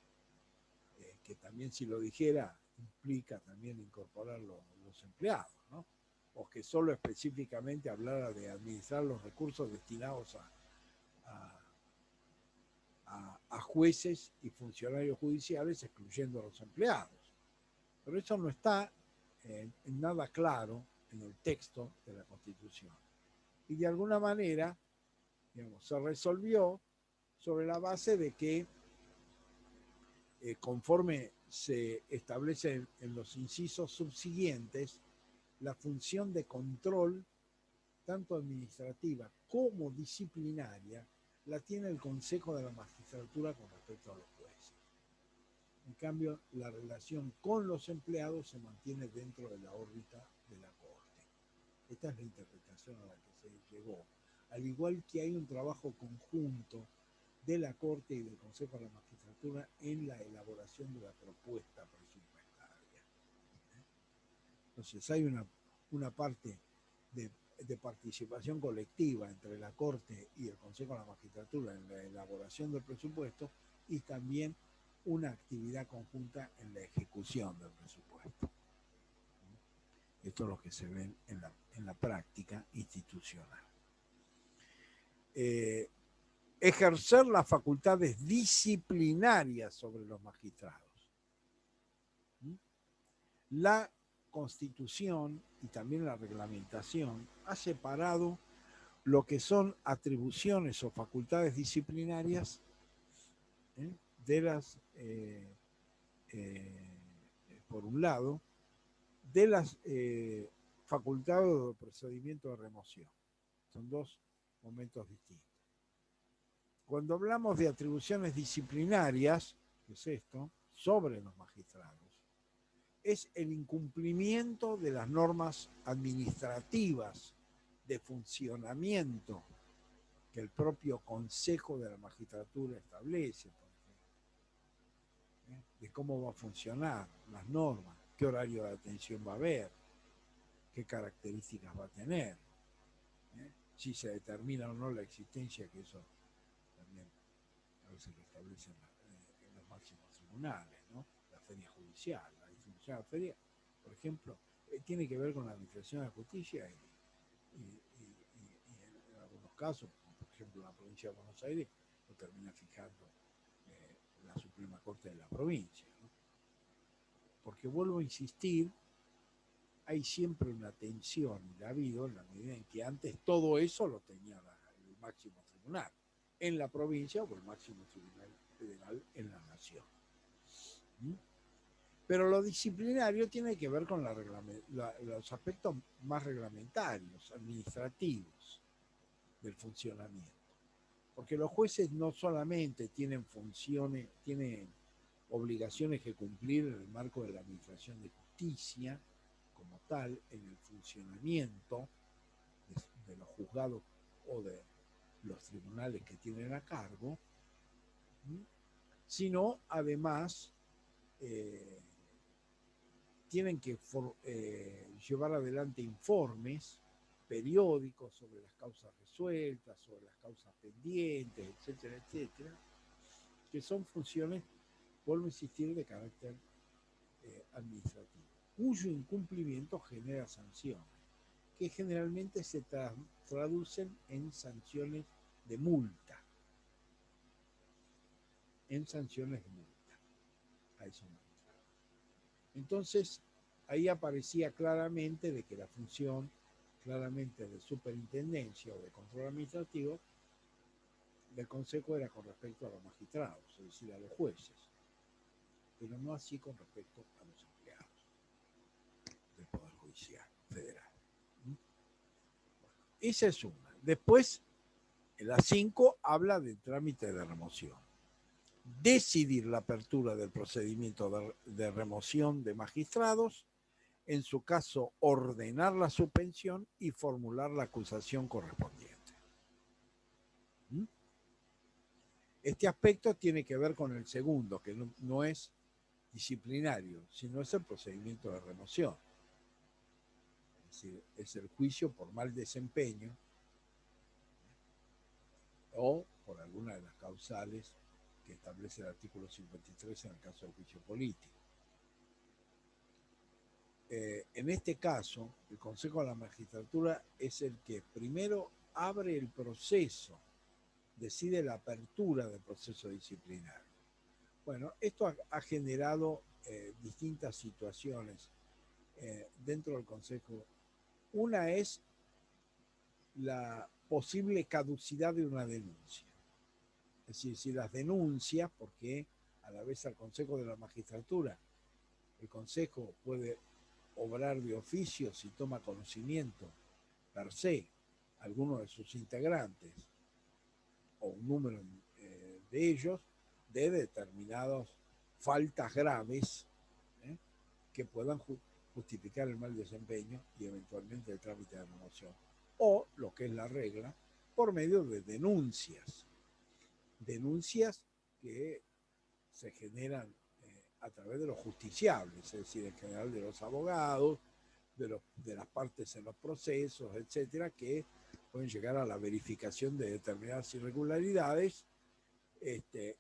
[SPEAKER 1] que también si lo dijera implica también incorporar los empleados, ¿no? O que solo específicamente hablara de administrar los recursos destinados a jueces y funcionarios judiciales, excluyendo a los empleados. Pero eso no está en nada claro en el texto de la Constitución. Y de alguna manera, digamos, se resolvió sobre la base de que conforme se establece en los incisos subsiguientes, la función de control, tanto administrativa como disciplinaria, la tiene el Consejo de la Magistratura con respecto a los jueces. En cambio, la relación con los empleados se mantiene dentro de la órbita de la Corte. Esta es la interpretación a la que se llegó. Al igual que hay un trabajo conjunto de la Corte y del Consejo de la Magistratura en la elaboración de la propuesta presupuestaria. Entonces hay una parte de participación colectiva entre la Corte y el Consejo de la Magistratura en la elaboración del presupuesto y también una actividad conjunta en la ejecución del presupuesto. Esto es lo que se ve en la práctica institucional. Ejercer las facultades disciplinarias sobre los magistrados. La Constitución y también la reglamentación ha separado lo que son atribuciones o facultades disciplinarias de las, por un lado, de las facultades de procedimiento de remoción. Son dos momentos distintos. Cuando hablamos de atribuciones disciplinarias, que es esto, sobre los magistrados, es el incumplimiento de las normas administrativas de funcionamiento que el propio Consejo de la Magistratura establece, por ejemplo, de cómo va a funcionar las normas, qué horario de atención va a haber, qué características va a tener, si se determina o no la existencia, que eso también a veces lo establecen en los máximos tribunales, ¿no? La feria judicial, la distribución de la feria, por ejemplo, tiene que ver con la administración de la justicia y en algunos casos, como por ejemplo en la provincia de Buenos Aires, lo termina fijando la Suprema Corte de la provincia, ¿no? Porque vuelvo a insistir, hay siempre una tensión, y la ha habido en la medida en que antes todo eso lo tenía el máximo tribunal en la provincia o el máximo tribunal federal en la nación. Pero lo disciplinario tiene que ver con los aspectos más reglamentarios, administrativos del funcionamiento. Porque los jueces no solamente tienen funciones, tienen obligaciones que cumplir en el marco de la administración de justicia, como tal en el funcionamiento de los juzgados o de los tribunales que tienen a cargo, sino además tienen que llevar adelante informes periódicos sobre las causas resueltas, sobre las causas pendientes, etcétera, etcétera, que son funciones, vuelvo a insistir, de carácter administrativo, cuyo incumplimiento genera sanciones, que generalmente se traducen en sanciones de multa. En sanciones de multa. A eso me refiero. Entonces, ahí aparecía claramente de que la función claramente de superintendencia o de control administrativo del Consejo era con respecto a los magistrados, es decir, a los jueces, pero no así con respecto a los empleados del Poder Judicial Federal. Bueno, esa es una. Después, la 5 habla del trámite de remoción. Decidir la apertura del procedimiento de remoción de magistrados, en su caso ordenar la suspensión y formular la acusación correspondiente. Este aspecto tiene que ver con el segundo, que no es disciplinario, sino es el procedimiento de remoción. Es decir, es el juicio por mal desempeño o por alguna de las causales que establece el artículo 53 en el caso del juicio político. En este caso, el Consejo de la Magistratura es el que primero abre el proceso, decide la apertura del proceso disciplinario. Bueno, esto ha generado distintas situaciones dentro del Consejo. Una es la posible caducidad de una denuncia. Es decir, si las denuncias, porque a la vez al Consejo de la Magistratura, el Consejo puede obrar de oficio si toma conocimiento per se alguno de sus integrantes o un número de ellos de determinadas faltas graves que puedan justificar el mal desempeño y eventualmente el trámite de remoción, o lo que es la regla, por medio de denuncias que se generan a través de los justiciables, es decir, en general de los abogados, de las partes en los procesos, etcétera, que pueden llegar a la verificación de determinadas irregularidades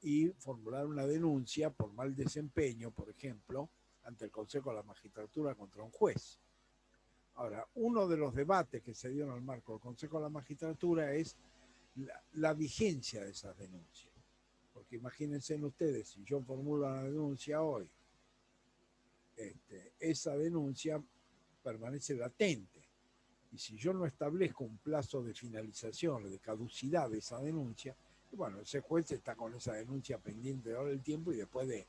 [SPEAKER 1] y formular una denuncia por mal desempeño, por ejemplo, ante el Consejo de la Magistratura contra un juez. Ahora, uno de los debates que se dieron al marco del Consejo de la Magistratura es la vigencia de esas denuncias. Porque imagínense ustedes, si yo formulo una denuncia hoy, esa denuncia permanece latente. Y si yo no establezco un plazo de finalización, de caducidad de esa denuncia, bueno, ese juez está con esa denuncia pendiente ahora el tiempo y después de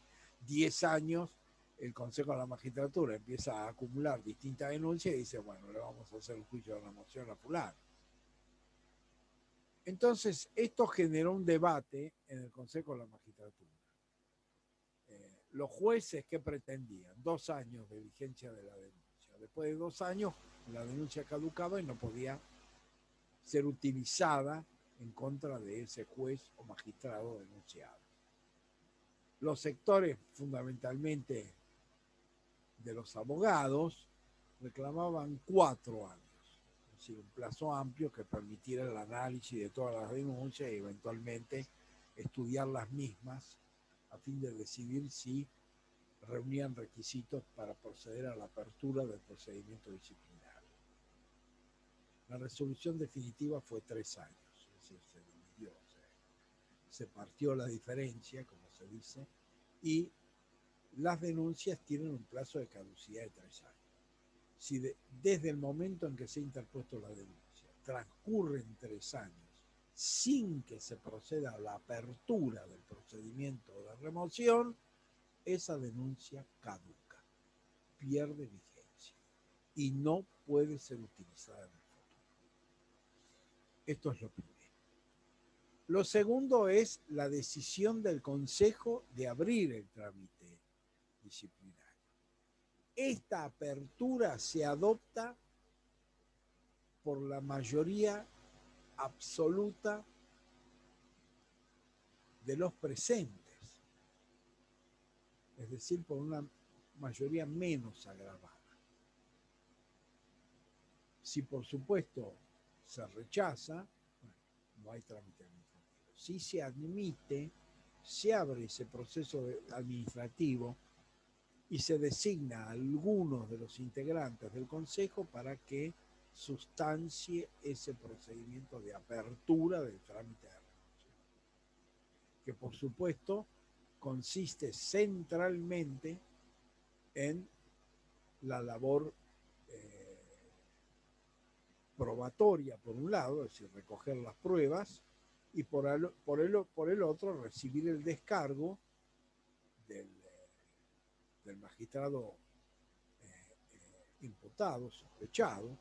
[SPEAKER 1] 10 años el Consejo de la Magistratura empieza a acumular distintas denuncias y dice, bueno, le vamos a hacer un juicio de remoción a fulano. Entonces, esto generó un debate en el Consejo de la Magistratura. Los jueces, ¿qué pretendían? 2 años de vigencia de la denuncia. Después de 2 años, la denuncia caducaba y no podía ser utilizada en contra de ese juez o magistrado denunciado. Los sectores, fundamentalmente de los abogados, reclamaban 4 años. Es decir, un plazo amplio que permitiera el análisis de todas las denuncias y eventualmente estudiar las mismas a fin de decidir si reunían requisitos para proceder a la apertura del procedimiento disciplinario. La resolución definitiva fue 3 años, es decir, se dividió, se partió la diferencia, como se dice, y las denuncias tienen un plazo de caducidad de 3 años. Si desde el momento en que se ha interpuesto la denuncia transcurren 3 años sin que se proceda a la apertura del procedimiento de remoción, esa denuncia caduca, pierde vigencia y no puede ser utilizada en el futuro. Esto es lo primero. Lo segundo es la decisión del Consejo de abrir el trámite disciplinario. esta apertura se adopta por la mayoría absoluta de los presentes, es decir, por una mayoría menos agravada. Si por supuesto se rechaza, bueno, no hay trámite administrativo. Si se admite, se abre ese proceso administrativo y se designa a algunos de los integrantes del Consejo para que sustancie ese procedimiento de apertura del trámite de renuncia, que por supuesto consiste centralmente en la labor probatoria, por un lado, es decir, recoger las pruebas, y por el otro, recibir el descargo del magistrado imputado, sospechado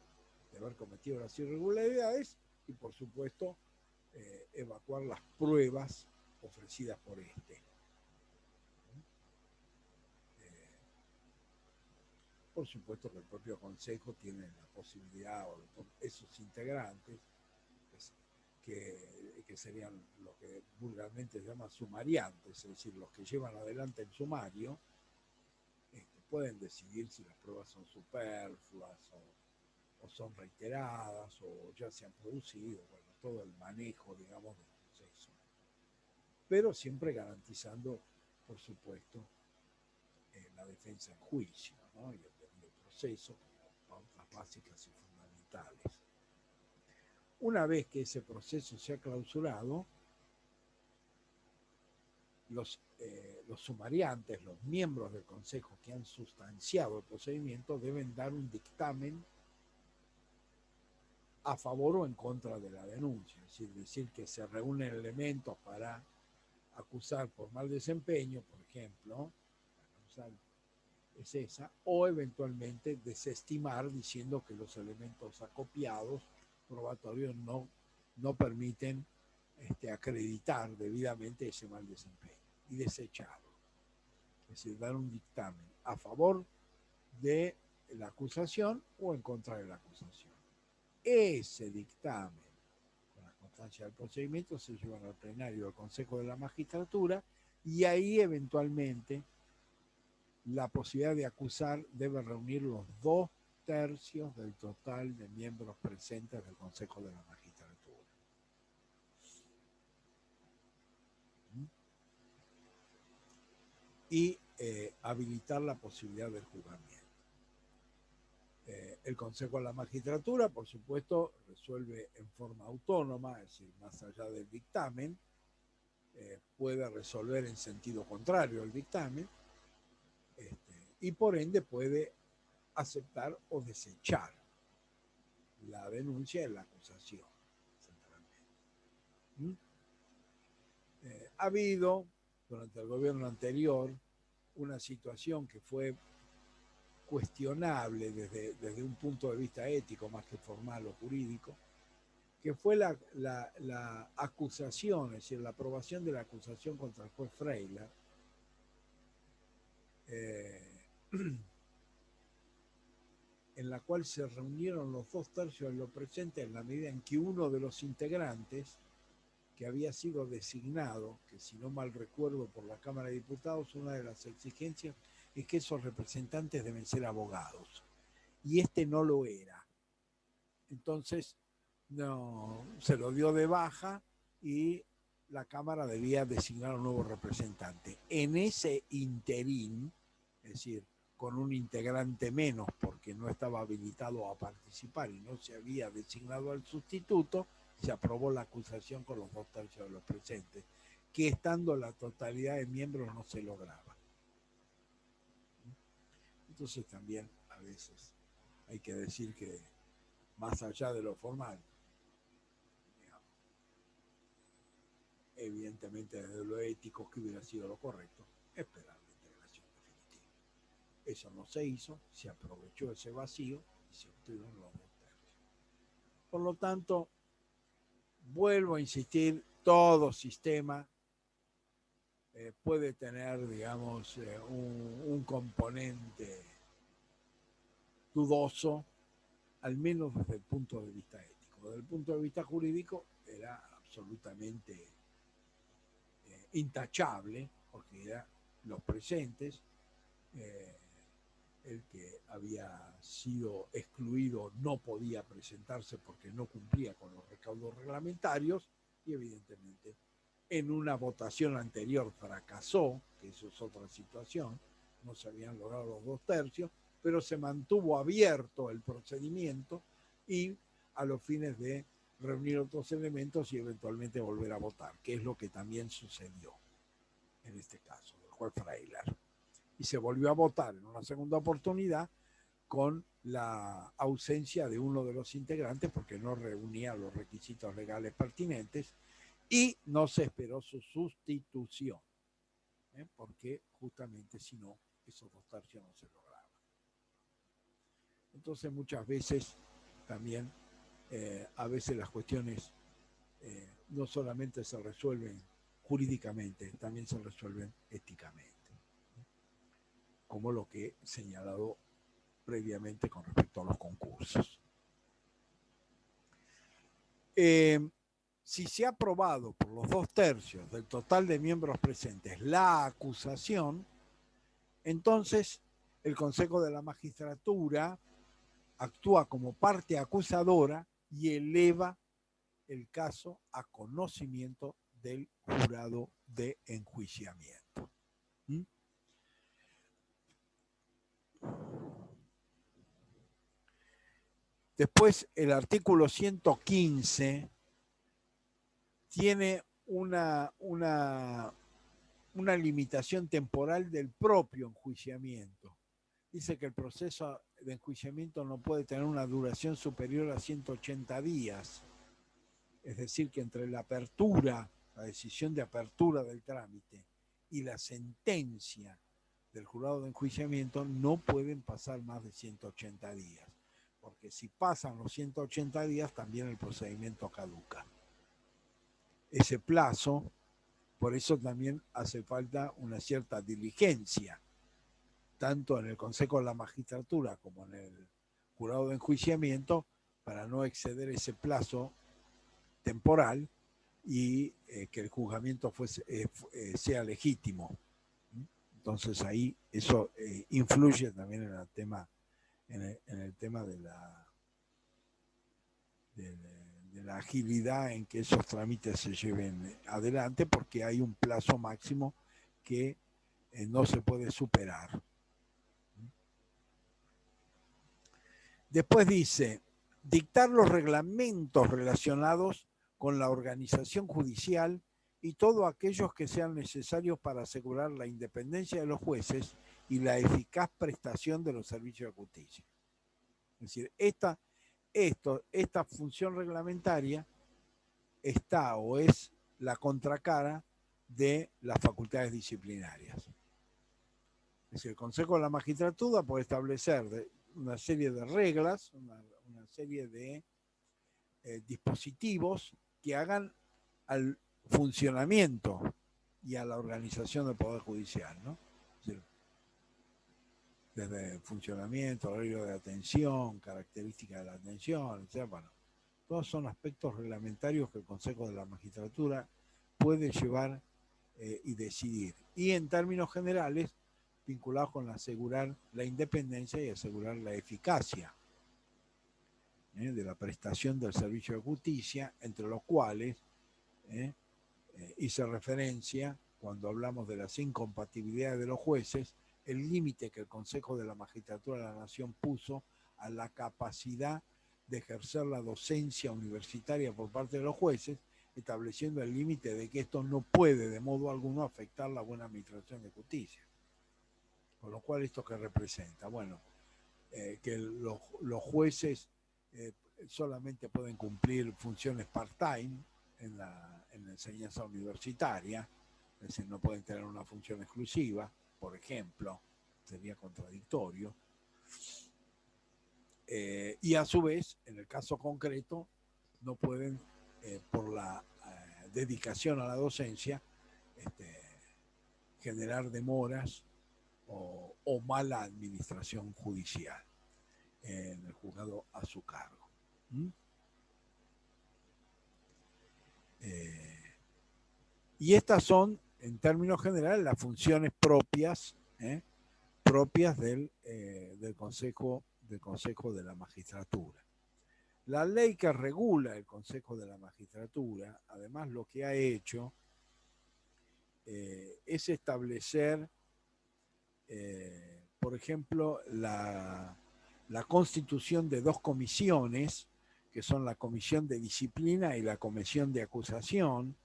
[SPEAKER 1] de haber cometido las irregularidades, y por supuesto evacuar las pruebas ofrecidas por este. Por supuesto que el propio Consejo tiene la posibilidad, o esos integrantes, que serían lo que vulgarmente se llama sumariantes, es decir, los que llevan adelante el sumario, pueden decidir si las pruebas son superfluas o son reiteradas o ya se han producido, bueno, todo el manejo, digamos, del proceso. Pero siempre garantizando, por supuesto, la defensa en juicio, ¿no? Y el debido proceso como pautas básicas y fundamentales. Una vez que ese proceso se ha clausurado, los sumariantes, los miembros del Consejo que han sustanciado el procedimiento, deben dar un dictamen a favor o en contra de la denuncia, es decir, que se reúnen elementos para acusar por mal desempeño, por ejemplo, es esa, o eventualmente desestimar diciendo que los elementos acopiados probatorios no permiten acreditar debidamente ese mal desempeño, y desecharlo. Es decir, dar un dictamen a favor de la acusación o en contra de la acusación. Ese dictamen, con la constancia del procedimiento, se lleva al plenario del Consejo de la Magistratura, y ahí eventualmente la posibilidad de acusar debe reunir los 2/3 del total de miembros presentes del Consejo de la Magistratura. Y habilitar la posibilidad del juzgamiento. El Consejo de la Magistratura, por supuesto, resuelve en forma autónoma, es decir, más allá del dictamen, puede resolver en sentido contrario al dictamen, y por ende puede aceptar o desechar la denuncia y la acusación. Ha habido, durante el gobierno anterior, una situación que fue cuestionable desde un punto de vista ético más que formal o jurídico, que fue la acusación, es decir, la aprobación de la acusación contra el juez Freiler, en la cual se reunieron los 2/3 de los presentes en la medida en que uno de los integrantes, que había sido designado, que si no mal recuerdo por la Cámara de Diputados, una de las exigencias es que esos representantes deben ser abogados, y no lo era. Entonces, no, se lo dio de baja y la Cámara debía designar un nuevo representante. En ese interín, es decir, con un integrante menos porque no estaba habilitado a participar y no se había designado al sustituto, se aprobó la acusación con los 2/3 de los presentes, que estando la totalidad de miembros no se lograba. Entonces también a veces hay que decir que más allá de lo formal, digamos, evidentemente desde lo ético, que hubiera sido lo correcto, esperar la integración definitiva. Eso no se hizo, se aprovechó ese vacío y se obtuvieron los 2/3. Por lo tanto, vuelvo a insistir, todo sistema puede tener, digamos, un componente dudoso, al menos desde el punto de vista ético. Desde el punto de vista jurídico era absolutamente intachable, porque eran los presentes, el que había sido excluido no podía presentarse porque no cumplía con los recaudos reglamentarios, y evidentemente en una votación anterior fracasó, que eso es otra situación, no se habían logrado los 2/3, pero se mantuvo abierto el procedimiento y a los fines de reunir otros elementos y eventualmente volver a votar, que es lo que también sucedió en este caso del juez Freiler. Y se volvió a votar en una segunda oportunidad con la ausencia de uno de los integrantes porque no reunía los requisitos legales pertinentes, y no se esperó su sustitución, porque justamente si no, esos 2/3 no se lograban. Entonces muchas veces también, a veces las cuestiones no solamente se resuelven jurídicamente, también se resuelven éticamente, como lo que he señalado previamente con respecto a los concursos. Si se ha aprobado por los 2/3 del total de miembros presentes la acusación, entonces el Consejo de la Magistratura actúa como parte acusadora y eleva el caso a conocimiento del jurado de enjuiciamiento. Después, el artículo 115 tiene una limitación temporal del propio enjuiciamiento. Dice que el proceso de enjuiciamiento no puede tener una duración superior a 180 días. Es decir, que entre la apertura, la decisión de apertura del trámite y la sentencia del jurado de enjuiciamiento no pueden pasar más de 180 días. Porque si pasan los 180 días, también el procedimiento caduca. Ese plazo, por eso también hace falta una cierta diligencia, tanto en el Consejo de la Magistratura como en el jurado de enjuiciamiento, para no exceder ese plazo temporal y que el juzgamiento sea legítimo. Entonces ahí eso influye también en el tema, en el tema de la agilidad en que esos trámites se lleven adelante, porque hay un plazo máximo que no se puede superar. Después dice, dictar los reglamentos relacionados con la organización judicial y todos aquellos que sean necesarios para asegurar la independencia de los jueces y la eficaz prestación de los servicios de justicia. Es decir, esta función reglamentaria está o es la contracara de las facultades disciplinarias. Es decir, el Consejo de la Magistratura puede establecer una serie de reglas, una serie de dispositivos que hagan al funcionamiento y a la organización del Poder Judicial, ¿no? Es decir, desde funcionamiento, horario de atención, características de la atención, etc. Bueno, todos son aspectos reglamentarios que el Consejo de la Magistratura puede llevar y decidir. Y en términos generales, vinculados con asegurar la independencia y asegurar la eficacia de la prestación del servicio de justicia, entre los cuales hice referencia, cuando hablamos de las incompatibilidades de los jueces, el límite que el Consejo de la Magistratura de la Nación puso a la capacidad de ejercer la docencia universitaria por parte de los jueces, estableciendo el límite de que esto no puede de modo alguno afectar la buena administración de justicia. Con lo cual, ¿esto qué representa? Bueno, que los jueces solamente pueden cumplir funciones part-time en la enseñanza universitaria, es decir, no pueden tener una función exclusiva, por ejemplo, sería contradictorio. Y a su vez, en el caso concreto, no pueden, por la dedicación a la docencia, generar demoras o mala administración judicial. en el juzgado a su cargo. ¿Mm? Y estas son, en términos generales, las funciones propias del Consejo de la Magistratura. La ley que regula el Consejo de la Magistratura, además, lo que ha hecho es establecer, por ejemplo, la constitución de dos comisiones, que son la Comisión de Disciplina y la Comisión de Acusación,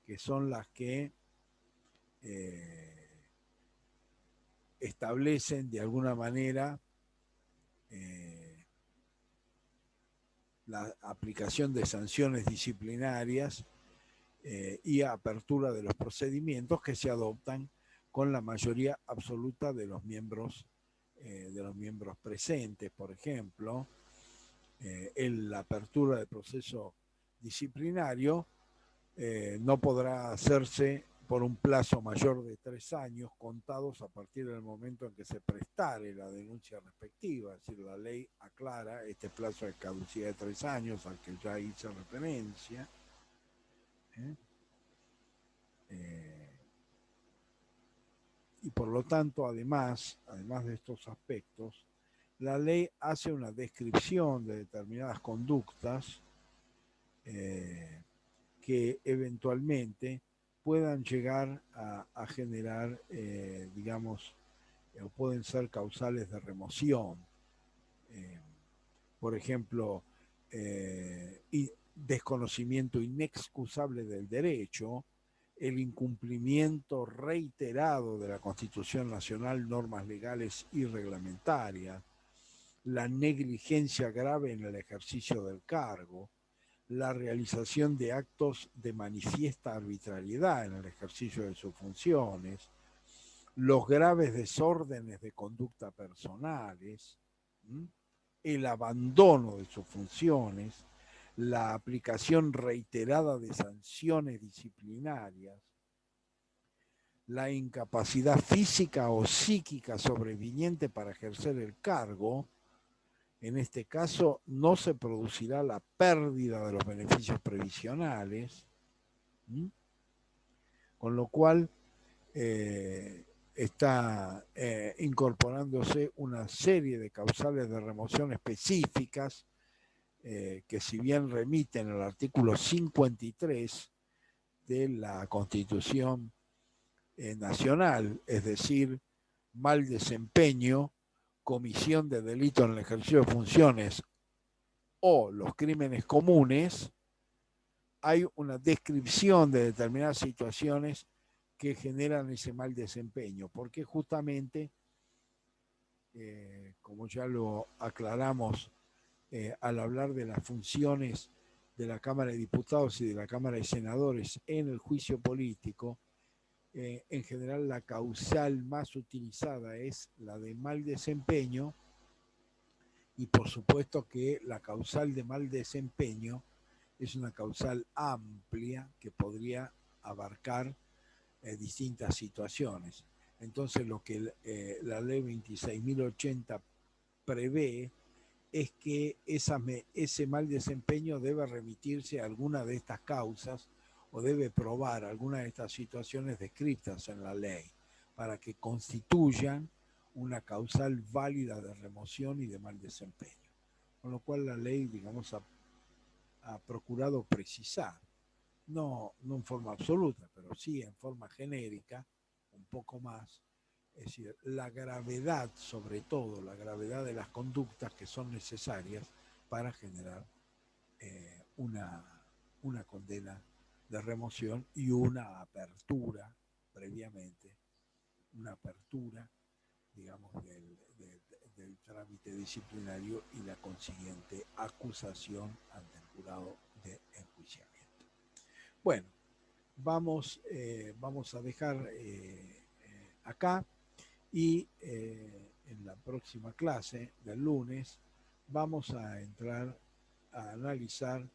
[SPEAKER 1] que son las que establecen de alguna manera la aplicación de sanciones disciplinarias y apertura de los procedimientos que se adoptan con la mayoría absoluta de los miembros presentes. Por ejemplo, en la apertura del proceso disciplinario no podrá hacerse por un plazo mayor de 3 años contados a partir del momento en que se prestare la denuncia respectiva. Es decir, la ley aclara este plazo de caducidad de 3 años al que ya hice referencia. Y por lo tanto, además de estos aspectos, la ley hace una descripción de determinadas conductas que eventualmente puedan llegar a generar, digamos, o pueden ser causales de remoción. Por ejemplo, desconocimiento inexcusable del derecho, el incumplimiento reiterado de la Constitución Nacional, normas legales y reglamentarias, la negligencia grave en el ejercicio del cargo, la realización de actos de manifiesta arbitrariedad en el ejercicio de sus funciones, los graves desórdenes de conducta personales, el abandono de sus funciones, la aplicación reiterada de sanciones disciplinarias, la incapacidad física o psíquica sobreviniente para ejercer el cargo. En este caso no se producirá la pérdida de los beneficios previsionales, con lo cual está incorporándose una serie de causales de remoción específicas que, si bien remiten al artículo 53 de la Constitución Nacional, es decir, mal desempeño, comisión de delito en el ejercicio de funciones o los crímenes comunes, hay una descripción de determinadas situaciones que generan ese mal desempeño, porque justamente, como ya lo aclaramos al hablar de las funciones de la Cámara de Diputados y de la Cámara de Senadores en el juicio político, en general la causal más utilizada es la de mal desempeño, y por supuesto que la causal de mal desempeño es una causal amplia que podría abarcar distintas situaciones. Entonces, lo que la ley 26.080 prevé es que ese mal desempeño debe remitirse a alguna de estas causas o debe probar alguna de estas situaciones descritas en la ley para que constituyan una causal válida de remoción y de mal desempeño. Con lo cual la ley, digamos, ha procurado precisar, no en forma absoluta, pero sí en forma genérica, un poco más, es decir, la gravedad, sobre todo la gravedad de las conductas que son necesarias para generar una condena de remoción y una apertura previamente, una apertura, digamos, del trámite disciplinario y la consiguiente acusación ante el jurado de enjuiciamiento. Bueno, vamos a dejar acá y en la próxima clase del lunes vamos a entrar a analizar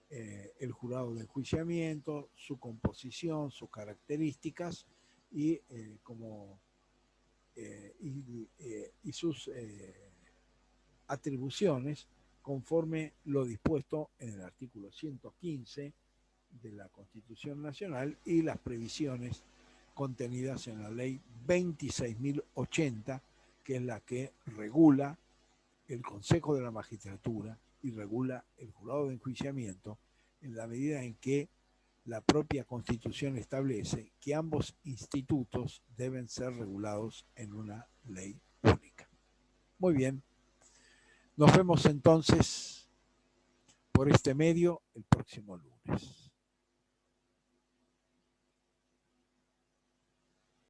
[SPEAKER 1] el jurado de enjuiciamiento, su composición, sus características y sus atribuciones conforme lo dispuesto en el artículo 115 de la Constitución Nacional y las previsiones contenidas en la ley 26.080, que es la que regula el Consejo de la Magistratura y regula el jurado de enjuiciamiento, en la medida en que la propia Constitución establece que ambos institutos deben ser regulados en una ley única. Muy bien, nos vemos entonces por este medio el próximo lunes.